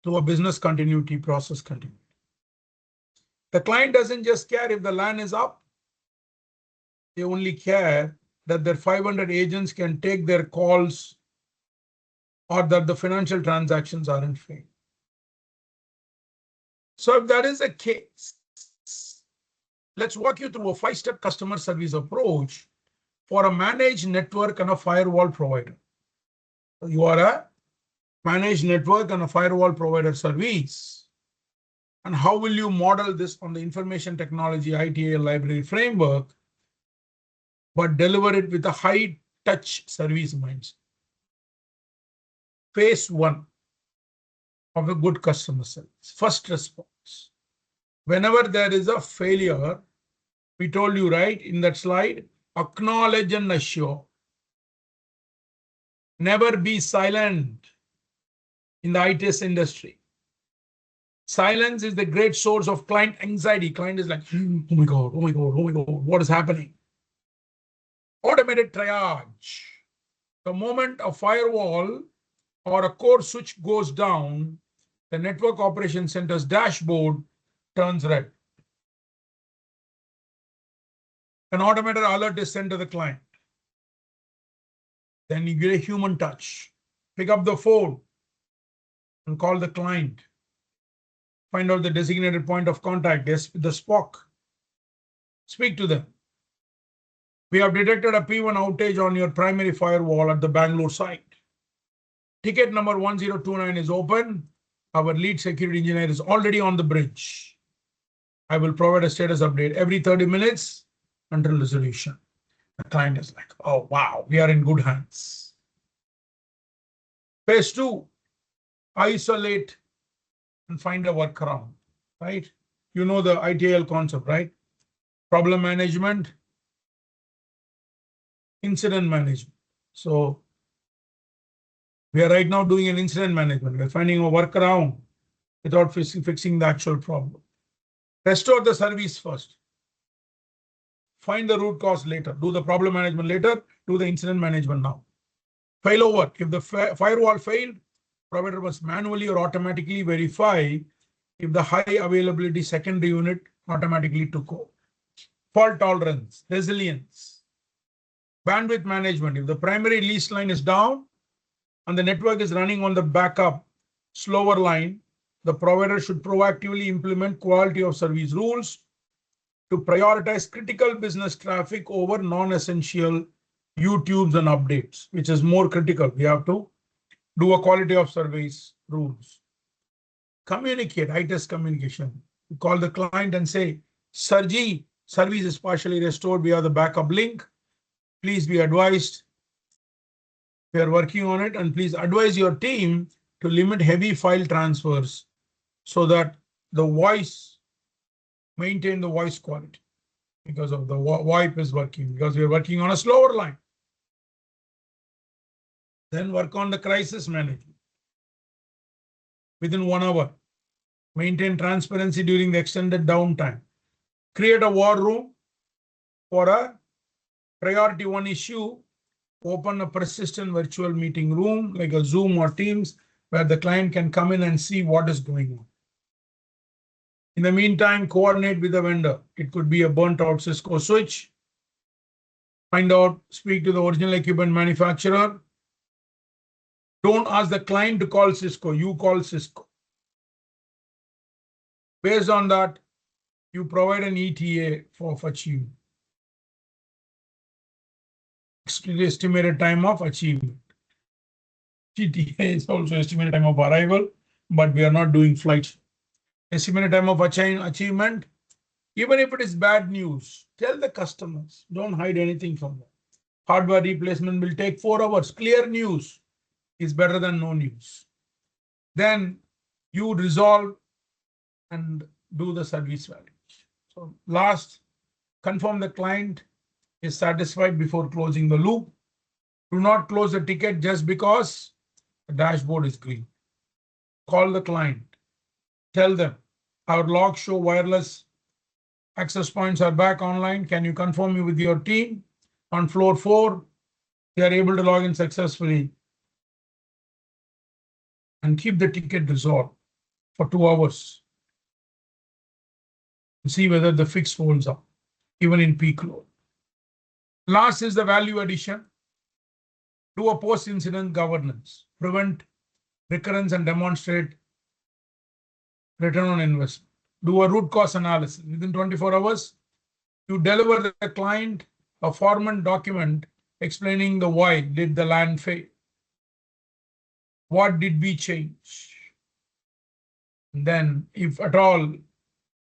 to a business continuity, process continuity. The client doesn't just care if the LAN is up. They only care that their 500 agents can take their calls or that the financial transactions aren't failed. So if that is the case, let's walk you through a 5-step customer service approach for a managed network and a firewall provider. So you are a managed network and a firewall provider service. And how will you model this on the information technology ITIL library framework, but deliver it with a high touch service mindset? Phase 1 of a good customer service. First response. Whenever there is a failure, we told you, right, in that slide, acknowledge and assure. Never be silent in the ITS industry. Silence is the great source of client anxiety. Client is like, oh my God, oh my God, oh my God, what is happening? Automated triage. The moment a firewall or a core switch goes down, the network operations center's dashboard turns red. An automated alert is sent to the client. Then you get a human touch. Pick up the phone and call the client. Find out the designated point of contact, the SPOC. Speak to them. We have detected a P1 outage on your primary firewall at the Bangalore site. Ticket number 1029 is open. Our lead security engineer is already on the bridge. I will provide a status update every 30 minutes until resolution. The client is like, oh, wow, we are in good hands. Phase 2, isolate and find a workaround, right? You know the ITIL concept, right? Problem management, incident management. So we are right now doing an incident management. We're finding a workaround without fixing the actual problem. Restore the service first. Find the root cause later. Do the problem management later. Do the incident management now. Failover. If the firewall failed, provider must manually or automatically verify if the high availability secondary unit automatically took over. Fault tolerance, resilience, bandwidth management. If the primary lease line is down and the network is running on the backup slower line, the provider should proactively implement quality of service rules to prioritize critical business traffic over non-essential YouTubes and updates, which is more critical. We have to do a quality of service rules. Communicate, ITES communication. You call the client and say, Sarji, service is partially restored via the backup link. Please be advised. We are working on it, and please advise your team to limit heavy file transfers so that the voice maintain the voice quality because of the VoIP is working, because we are working on a slower line. Then work on the crisis management within 1 hour. Maintain transparency during the extended downtime. Create a war room for a priority 1 issue. Open a persistent virtual meeting room like a Zoom or Teams where the client can come in and see what is going on. In the meantime, coordinate with the vendor. It could be a burnt out Cisco switch. Find out, speak to the original equipment manufacturer. Don't ask the client to call Cisco, you call Cisco. Based on that, you provide an ETA for achievement. Estimated time of achievement. ETA is also estimated time of arrival, but we are not doing flights. Estimated time of achievement. Even if it is bad news, tell the customers. Don't hide anything from them. Hardware replacement will take 4 hours. Clear news is better than no news. Then you resolve and do the service value. So last, confirm the client is satisfied before closing the loop. Do not close the ticket just because the dashboard is green. Call the client. Tell them our logs show wireless access points are back online. Can you confirm me with your team? On floor 4, they are able to log in successfully. And keep the ticket resolved for 2 hours. And see whether the fix holds up, even in peak load. Last is the value addition. Do a post-incident governance. Prevent recurrence and demonstrate return on investment. Do a root cause analysis. Within 24 hours, you deliver the client a format document explaining the why did the LAN fail. What did we change? And then, if at all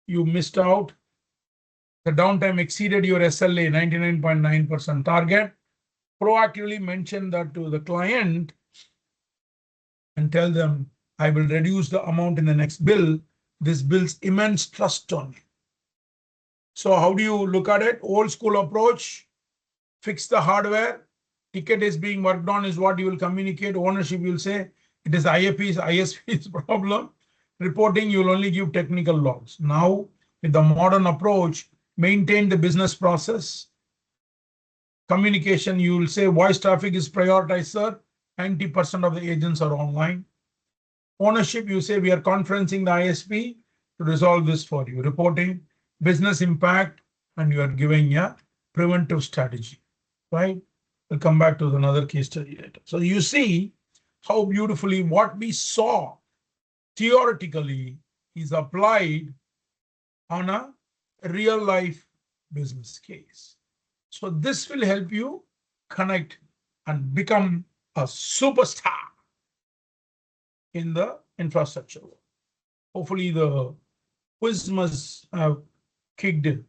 you missed out, the downtime exceeded your SLA 99.9% target, proactively mention that to the client and tell them, I will reduce the amount in the next bill. This builds immense trust on you. So how do you look at it? Old school approach, fix the hardware. Ticket is being worked on is what you will communicate. Ownership, you will say it is ISP's problem. Reporting, you will only give technical logs. Now, with the modern approach, maintain the business process. Communication, you will say voice traffic is prioritized, sir. 90% of the agents are online. Ownership, you say we are conferencing the ISP to resolve this for you. Reporting, business impact, and you are giving a preventive strategy, right? We'll come back to another case study later. So you see how beautifully what we saw theoretically is applied on a real life business case. So this will help you connect and become a superstar in the infrastructure. Hopefully the quiz must have kicked in.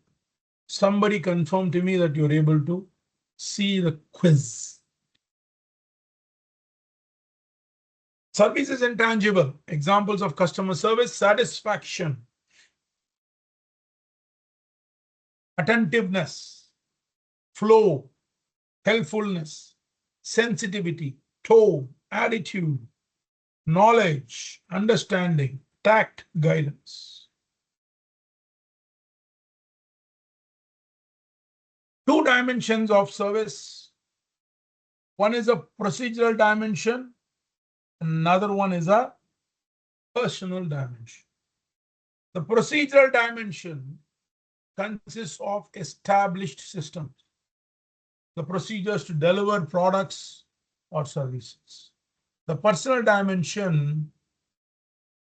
Somebody confirm to me that you're able to see the quiz. Service is intangible. Examples of customer service: satisfaction, attentiveness, flow, helpfulness, sensitivity, tone, attitude, knowledge, understanding, tact, guidance. 2 dimensions of service. One is a procedural dimension. Another one is a personal dimension. The procedural dimension consists of established systems, the procedures to deliver products or services. The personal dimension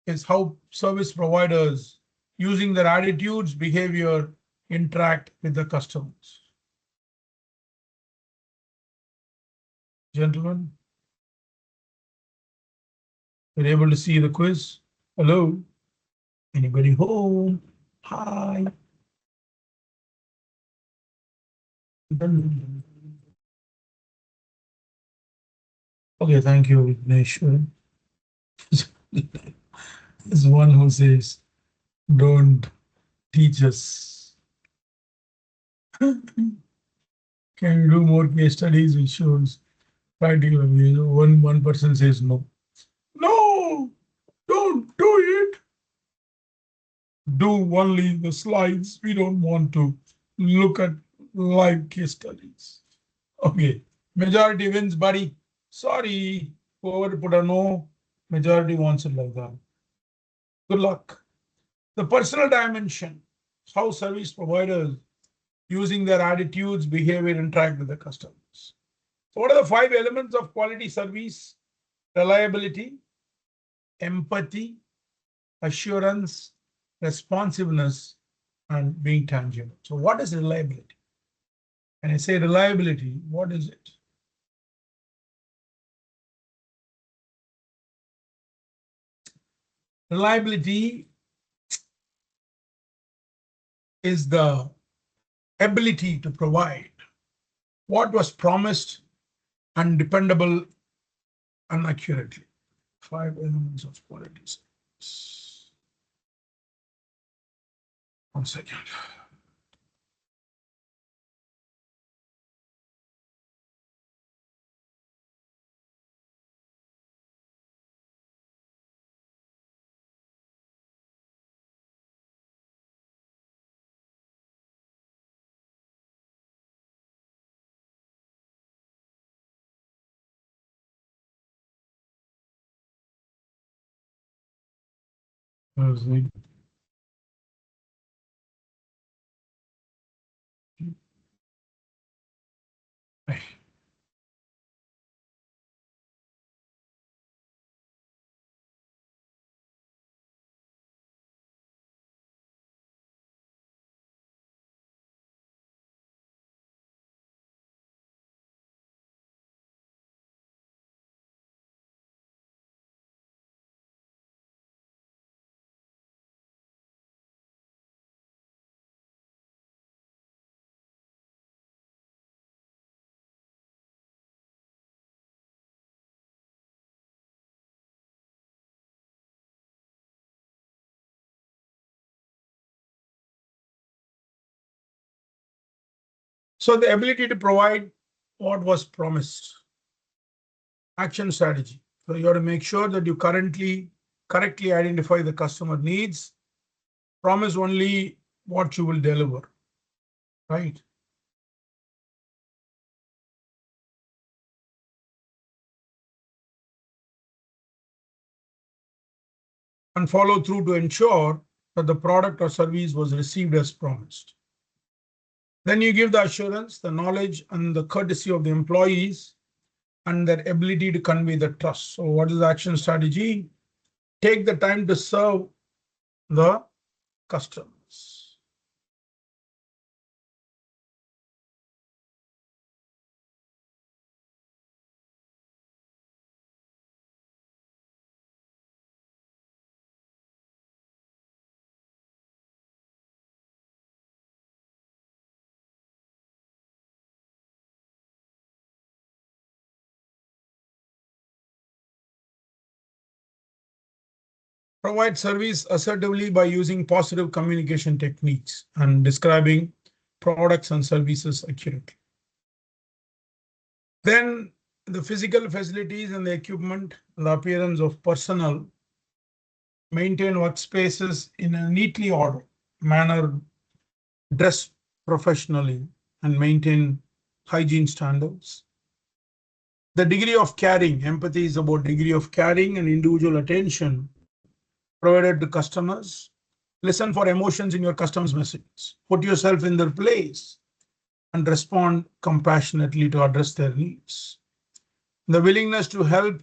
is how service providers, using their attitudes, behavior, interact with the customers. Gentlemen, you're able to see the quiz? Hello? Anybody home? Hi. Okay, thank you, Vigneshwar. There's one who says, don't teachers. Can you do more case studies which shows practical? One person says no. No, don't do it. Do only the slides. We don't want to look at live case studies. Okay, majority wins, buddy. Sorry, whoever put a no, majority wants it like that. Good luck. The personal dimension, how service providers using their attitudes, behavior, interact with the customers. So what are the 5 elements of quality service? Reliability, empathy, assurance, responsiveness, and being tangible. So what is reliability? When I say reliability, what is it? Reliability is the ability to provide what was promised and dependable and accurately. 5 elements of quality service. 1 second. Hey. So the ability to provide what was promised. Action strategy. So you have to make sure that you correctly identify the customer needs, promise only what you will deliver, right? And follow through to ensure that the product or service was received as promised. Then you give the assurance, the knowledge, and the courtesy of the employees and their ability to convey the trust. So what is the action strategy? Take the time to serve the customers. Provide service assertively by using positive communication techniques and describing products and services accurately. Then the physical facilities and the equipment, the appearance of personnel, maintain workspaces in a neatly ordered manner, dress professionally, and maintain hygiene standards. The degree of caring, empathy is about degree of caring and individual attention provided to customers. Listen for emotions in your customers' messages. Put yourself in their place and respond compassionately to address their needs. The willingness to help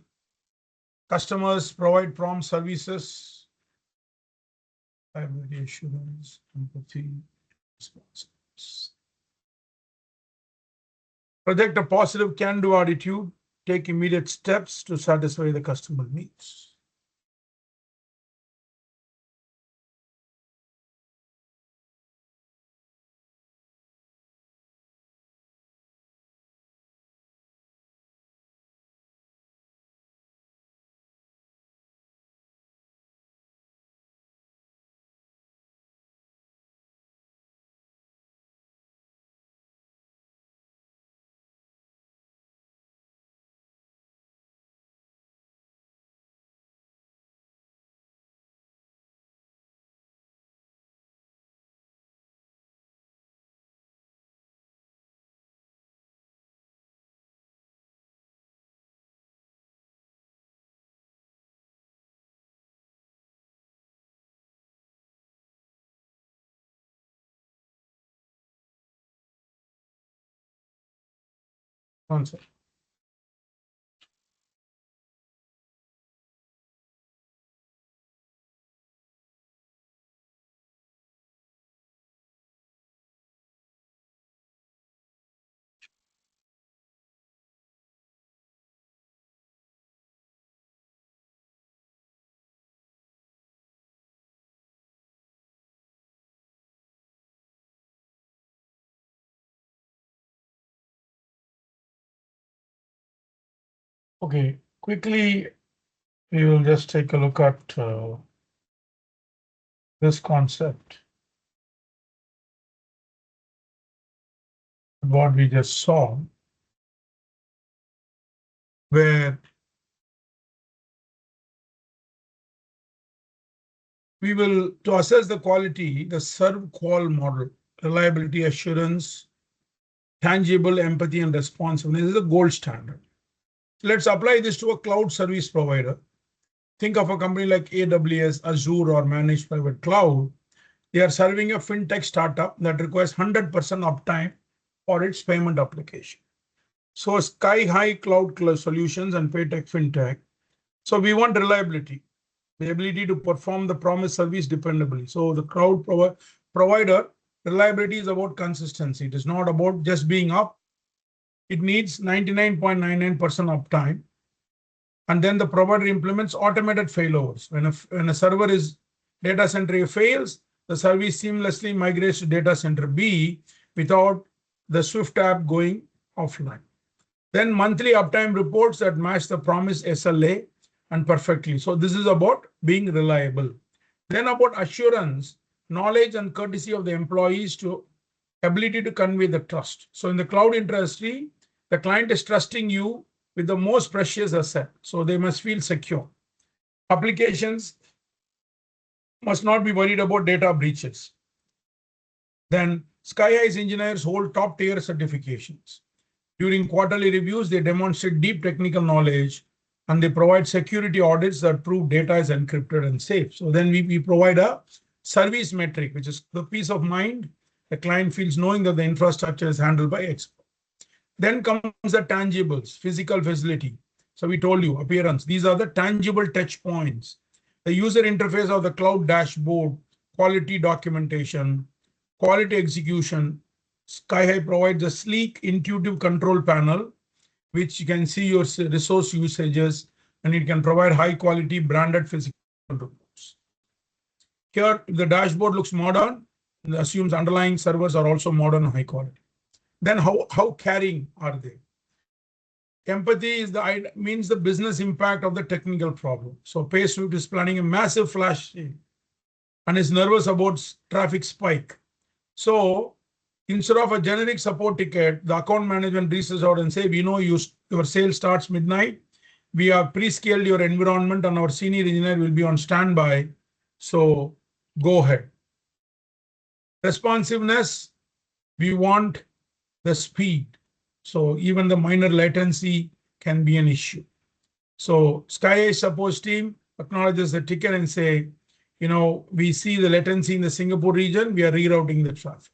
customers provide prompt services, liability assurance, empathy, responsiveness. Project a positive can-do attitude. Take immediate steps to satisfy the customer needs. Answer. Okay, quickly, we will just take a look at this concept. What we just saw, where we will, to assess the quality, the serve qual model, reliability, assurance, tangible empathy, and responsiveness is the gold standard. Let's apply this to a cloud service provider. Think of a company like AWS, Azure, or managed private cloud. They are serving a fintech startup that requires 100% uptime for its payment application. So sky high cloud solutions and paytech fintech. So we want reliability, the ability to perform the promised service dependably. So the cloud provider reliability is about consistency. It is not about just being up. It needs 99.99% uptime. And then the provider implements automated failovers. When a server is data center A fails, the service seamlessly migrates to data center B without the Swift app going offline. Then monthly uptime reports that match the promised SLA and perfectly. So this is about being reliable. Then about assurance, knowledge and courtesy of the employees to ability to convey the trust. So in the cloud industry, the client is trusting you with the most precious asset. So they must feel secure. Applications must not be worried about data breaches. Then SkyEye's engineers hold top tier certifications. During quarterly reviews, they demonstrate deep technical knowledge and they provide security audits that prove data is encrypted and safe. So then we provide a service metric, which is the peace of mind the client feels knowing that the infrastructure is handled by experts. Then comes the tangibles, physical facility. So we told you appearance. These are the tangible touch points. The user interface of the cloud dashboard, quality documentation, quality execution. SkyHigh provides a sleek, intuitive control panel, which you can see your resource usages, and it can provide high quality branded physical reports. Here, if the dashboard looks modern, it assumes underlying servers are also modern and high quality. Then how caring are they? Empathy is means the business impact of the technical problem. So PaySwift is planning a massive flash sale and is nervous about traffic spike. So instead of a generic support ticket, the account management reaches out and say, we know your sale starts midnight. We have pre-scaled your environment and our senior engineer will be on standby. So go ahead. Responsiveness, we want the speed. So even the minor latency can be an issue. So SkyEye support team acknowledges the ticket and say, we see the latency in the Singapore region, we are rerouting the traffic.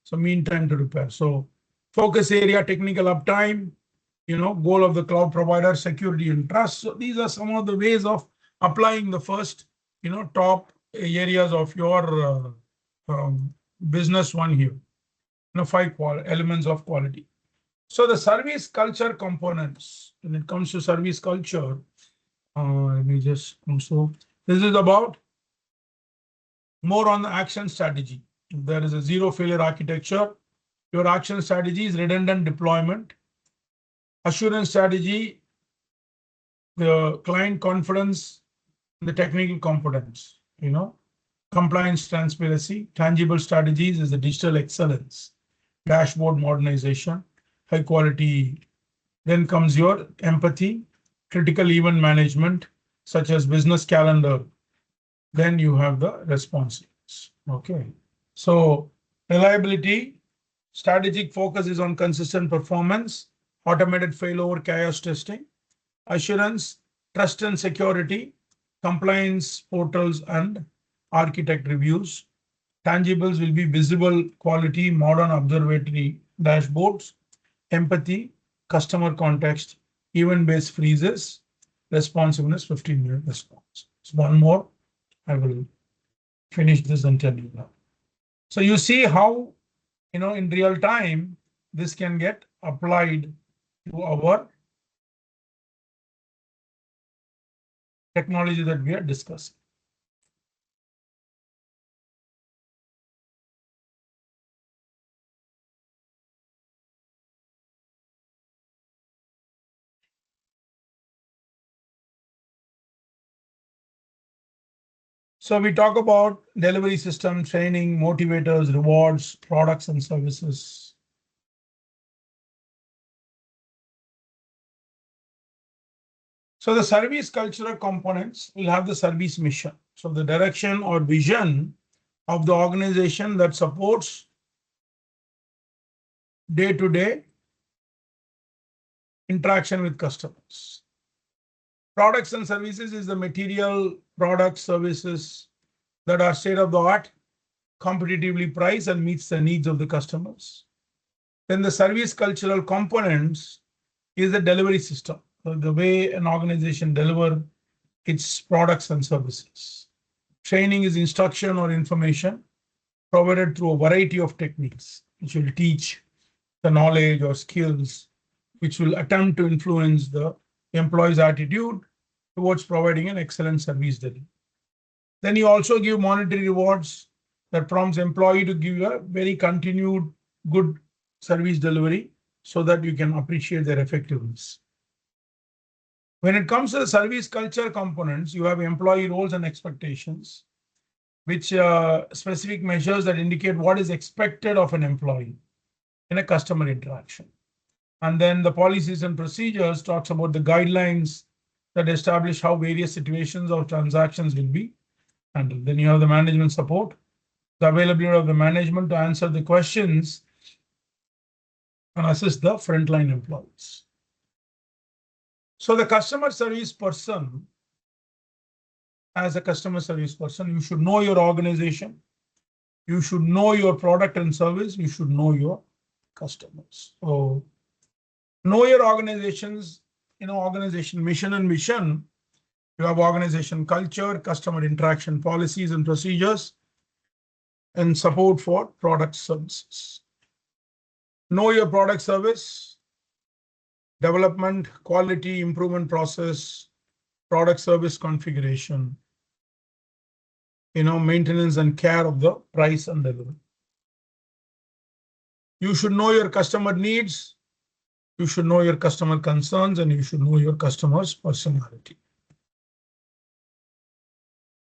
So mean time to repair. So focus area, technical uptime, goal of the cloud provider, security and trust. So these are some of the ways of applying the first, top areas of your business one here. 5 elements of quality. So the service culture components, when it comes to service culture, let me just also, this is about more on the action strategy. If there is a zero failure architecture, your action strategy is redundant deployment. Assurance strategy, the client confidence, the technical competence, compliance transparency. Tangible strategies is the digital excellence, dashboard modernization, high quality. Then comes your empathy, critical event management, such as business calendar. Then you have the responsiveness. Okay. So reliability, strategic focus is on consistent performance, automated failover chaos testing, assurance, trust and security, compliance portals and architect reviews. Tangibles will be visible quality, modern observatory dashboards, empathy, customer context, event-based freezes, responsiveness, 15-minute response. So one more, I will finish this and tell you now. So you see how, in real time, this can get applied to our technology that we are discussing. So we talk about delivery system, training, motivators, rewards, products and services. So the service cultural components will have the service mission. So the direction or vision of the organization that supports day-to-day interaction with customers. Products and services is the material, products, services that are state of the art, competitively priced and meets the needs of the customers. Then the service cultural components is the delivery system, the way an organization deliver its products and services. Training is instruction or information provided through a variety of techniques, which will teach the knowledge or skills, which will attempt to influence the employee's attitude towards providing an excellent service delivery. Then you also give monetary rewards that prompts employee to give a very continued good service delivery so that you can appreciate their effectiveness. When it comes to the service culture components, you have employee roles and expectations, which specific measures that indicate what is expected of an employee in a customer interaction. And then the policies and procedures talks about the guidelines that establish how various situations or transactions will be handled. Then you have the management support, the availability of the management to answer the questions and assist the frontline employees. So the customer service person, as a customer service person, you should know your organization. You should know your product and service. You should know your customers. So know your organizations, organization mission and vision. You have organization culture, customer interaction policies and procedures, and support for product services. Know your product service, development, quality, improvement process, product service configuration, maintenance and care of the price and delivery. You should know your customer needs, you should know your customer concerns, and you should know your customer's personality.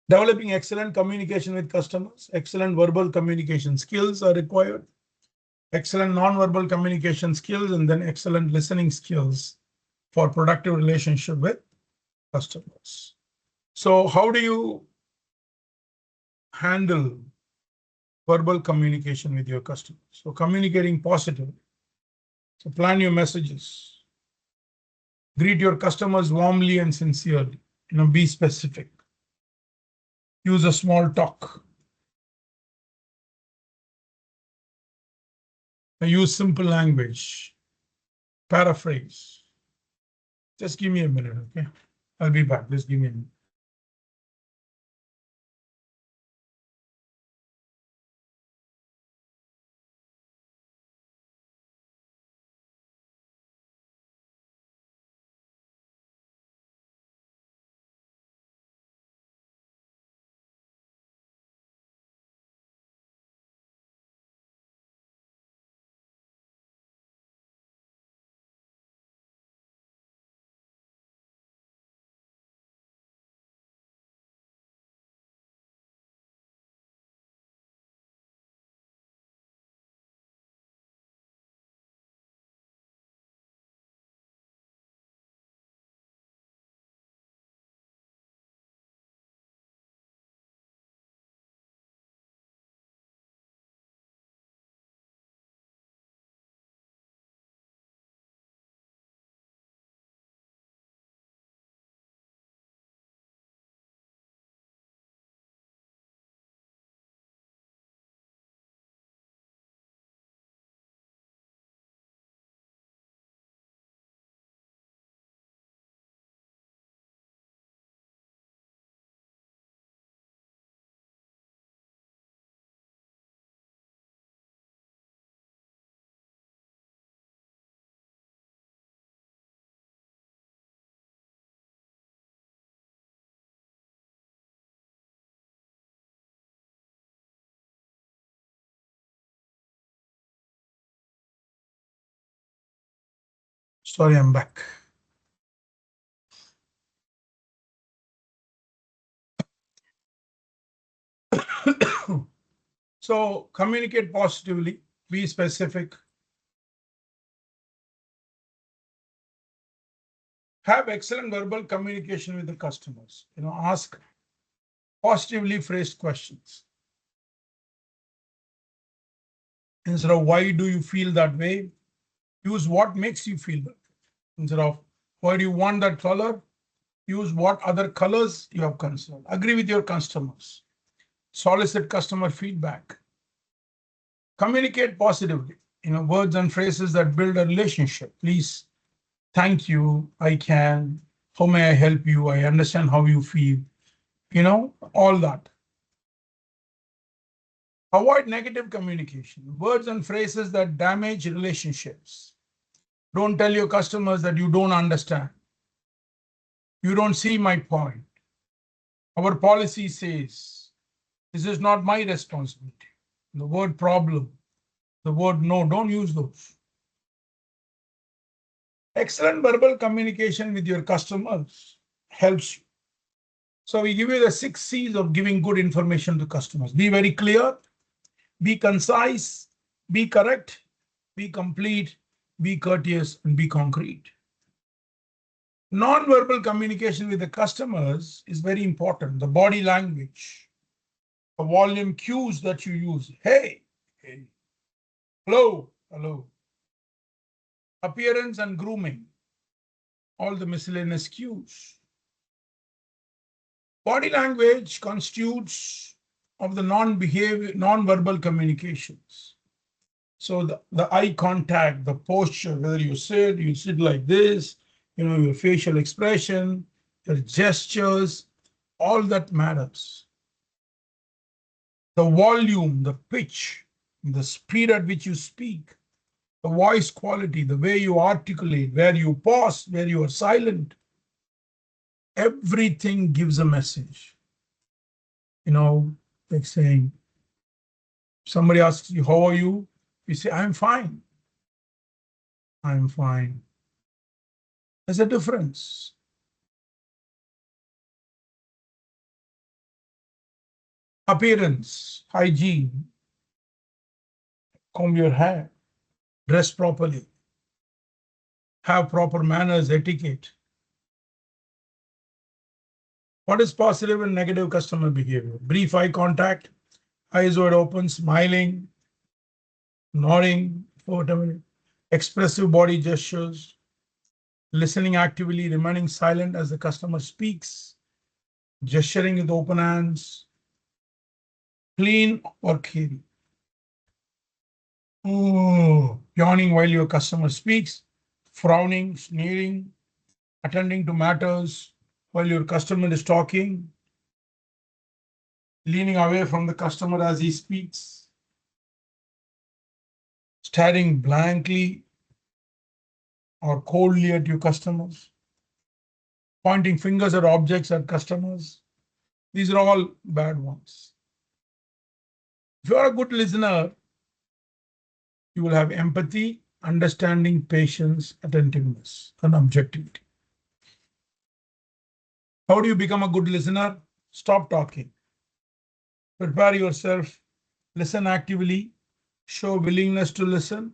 Developing excellent communication with customers, excellent verbal communication skills are required, excellent non-verbal communication skills, and then excellent listening skills for productive relationship with customers. So how do you handle verbal communication with your customers? So communicating positively. So plan your messages. Greet your customers warmly and sincerely. Be specific. Use a small talk. Use simple language. Paraphrase. Just give me a minute, okay? I'll be back. Just give me a minute. Sorry, I'm back. So communicate positively, be specific, have excellent verbal communication with the customers. Ask positively phrased questions. Instead of why do you feel that way, use what makes you feel that way. Instead of why do you want that color, use what other colors you have considered. Agree with your customers. Solicit customer feedback. Communicate positively. Words and phrases that build a relationship. Please, thank you, I can, how may I help you, I understand how you feel, all that. Avoid negative communication, words and phrases that damage relationships. Don't tell your customers that you don't understand. You don't see my point. Our policy says this is not my responsibility. The word problem, the word no, don't use those. Excellent verbal communication with your customers helps you. So we give you the 6 C's of giving good information to customers. Be very clear, be concise, be correct, be complete, be courteous, and be concrete. Non-verbal communication with the customers is very important. The body language, the volume cues that you use. Hey, hey, hello, hello. Appearance and grooming, all the miscellaneous cues. Body language constitutes of the non-verbal communications. So the eye contact, the posture, whether you sit like this, your facial expression, your gestures, all that matters. The volume, the pitch, the speed at which you speak, the voice quality, the way you articulate, where you pause, where you are silent, everything gives a message. Like saying, somebody asks you, how are you? You say, I'm fine. I'm fine. There's a difference. Appearance, hygiene, comb your hair, dress properly, have proper manners, etiquette. What is positive and negative customer behavior? Brief eye contact, eyes wide open, smiling, nodding, whatever. Expressive body gestures, listening actively, remaining silent as the customer speaks, gesturing with open hands, clean or clean. Yawning while your customer speaks, frowning, sneering, attending to matters while your customer is talking, leaning away from the customer as he speaks, staring blankly or coldly at your customers, pointing fingers at objects at customers. These are all bad ones. If you are a good listener, you will have empathy, understanding, patience, attentiveness, and objectivity. How do you become a good listener? Stop talking. Prepare yourself, listen actively, show willingness to listen,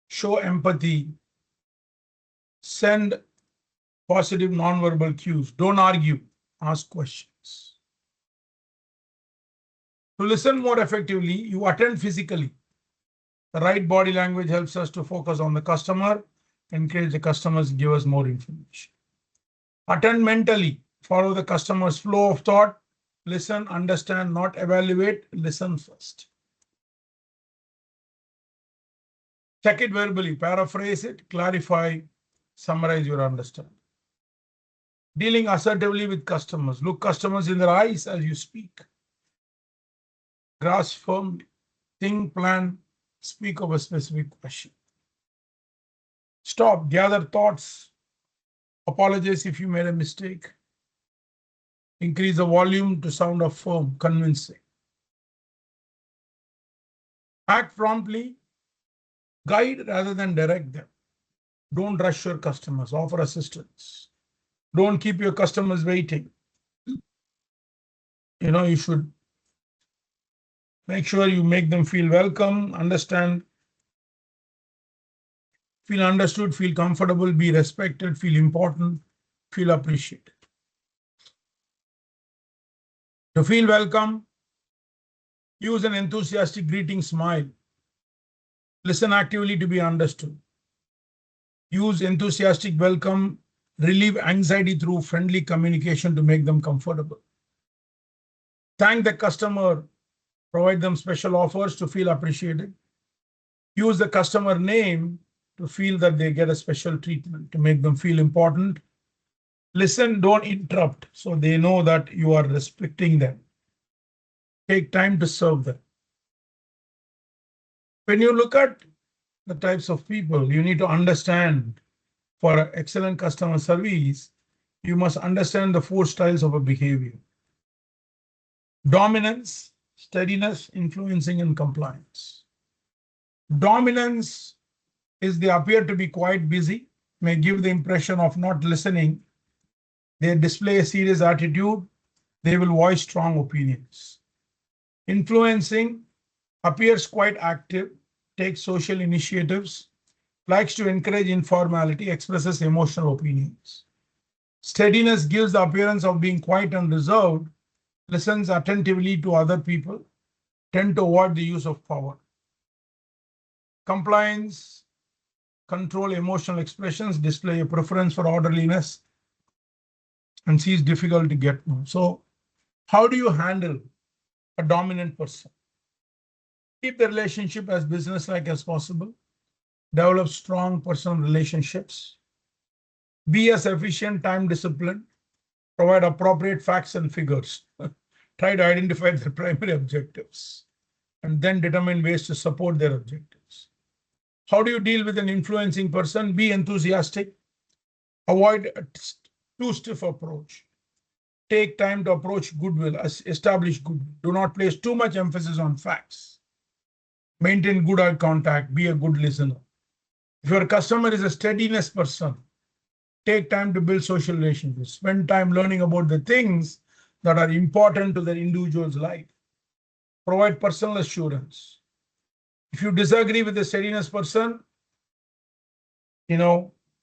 show empathy, send positive nonverbal cues. Don't argue, ask questions. To listen more effectively, you attend physically. The right body language helps us to focus on the customer, encourage the customers, give us more information. Attend mentally, follow the customer's flow of thought, listen, understand, not evaluate, listen first. Check it verbally, paraphrase it, clarify, summarize your understanding. Dealing assertively with customers. Look customers in their eyes as you speak. Grasp firmly. Think, plan, speak of a specific question. Stop, gather thoughts. Apologize if you made a mistake. Increase the volume to sound of firm, convincing. Act promptly. Guide rather than direct them. Don't rush your customers, offer assistance. Don't keep your customers waiting. You should make sure you make them feel welcome, understand, feel understood, feel comfortable, be respected, feel important, feel appreciated. To feel welcome, use an enthusiastic greeting smile. Listen actively to be understood. Use enthusiastic welcome, relieve anxiety through friendly communication to make them comfortable. Thank the customer, provide them special offers to feel appreciated. Use the customer name to feel that they get a special treatment, to make them feel important. Listen, don't interrupt, so they know that you are respecting them. Take time to serve them. When you look at the types of people, you need to understand for excellent customer service, you must understand the four styles of a behavior: dominance, steadiness, influencing, and compliance. Dominance is they appear to be quite busy, may give the impression of not listening. They display a serious attitude. They will voice strong opinions. Influencing appears quite active, takes social initiatives, likes to encourage informality, expresses emotional opinions. Steadiness gives the appearance of being quiet and reserved, listens attentively to other people, tend to avoid the use of power. Compliance, control emotional expressions, display a preference for orderliness, and sees difficult to get to. So how do you handle a dominant person? Keep the relationship as business-like as possible. Develop strong personal relationships. Be as efficient, time disciplined. Provide appropriate facts and figures. Try to identify their primary objectives and then determine ways to support their objectives. How do you deal with an influencing person? Be enthusiastic. Avoid a too stiff approach. Take time to approach goodwill, establish goodwill. Do not place too much emphasis on facts. Maintain good eye contact. Be a good listener. If your customer is a steadiness person, take time to build social relationships. Spend time learning about the things that are important to their individual's life. Provide personal assurance. If you disagree with the steadiness person,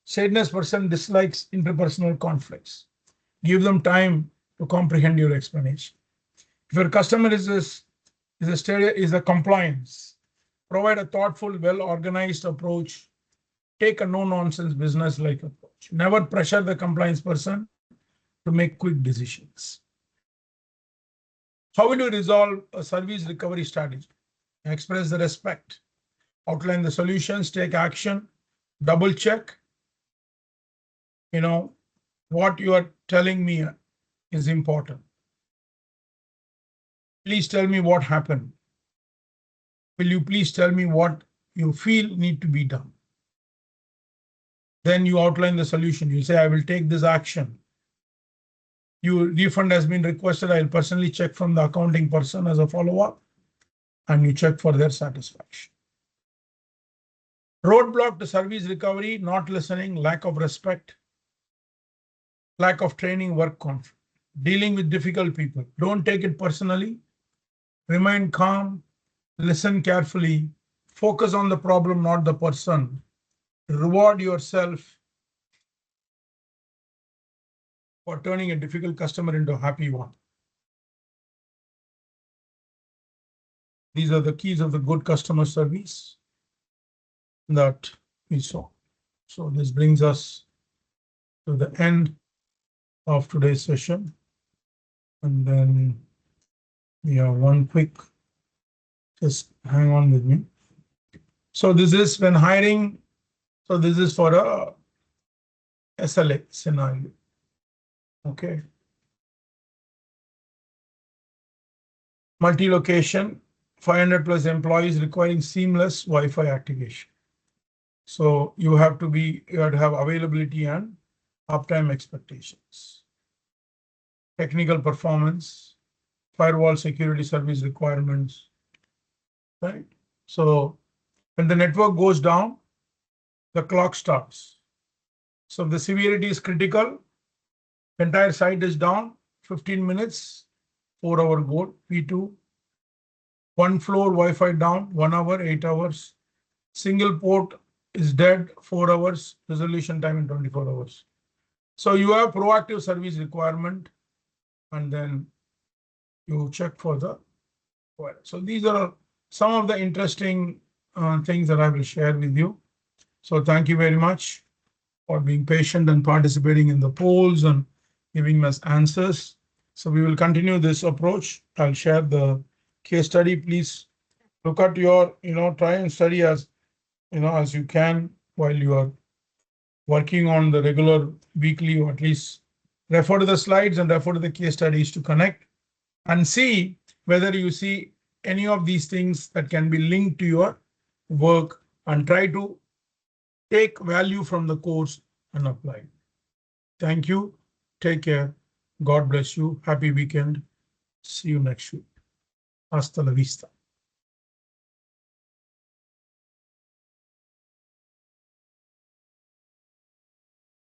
steadiness person dislikes interpersonal conflicts. Give them time to comprehend your explanation. If your customer is a compliance, provide a thoughtful, well-organized approach. Take a no-nonsense business-like approach. Never pressure the compliance person to make quick decisions. How will you resolve a service recovery strategy? Express the respect. Outline the solutions, take action, double check. What you are telling me is important. Please tell me what happened. Will you please tell me what you feel need to be done? Then you outline the solution. You say, I will take this action. Your refund has been requested. I'll personally check from the accounting person as a follow-up, and you check for their satisfaction. Roadblock to service recovery: not listening, lack of respect, lack of training, work conflict. Dealing with difficult people. Don't take it personally. Remain calm. Listen carefully. Focus on the problem, not the person. Reward yourself for turning a difficult customer into a happy one. These are the keys of the good customer service that we saw. So this brings us to the end of today's session. And then we have one quick, just hang on with me. So this is when hiring. So this is for a SLA scenario. Okay. Multi-location, 500 plus employees requiring seamless Wi-Fi activation. So you have to have availability and uptime expectations. Technical performance, firewall security service requirements, right? So when the network goes down, the clock starts. So if the severity is critical, entire site is down, 15 minutes, 4-hour goal, P2. One floor Wi-Fi down, 1 hour, 8 hours. Single port is dead, 4 hours, resolution time in 24 hours. So you have proactive service requirement, and then you check for the. So these are some of the interesting things that I will share with you. So thank you very much for being patient and participating in the polls and giving us answers. So we will continue this approach. I'll share the case study. Please look at your, try and study as, as you can while you are working on the regular weekly, or at least refer to the slides and refer to the case studies to connect and see whether you see any of these things that can be linked to your work, and try to take value from the course and apply. Thank you. Take care. God bless you. Happy weekend. See you next week. Hasta la vista.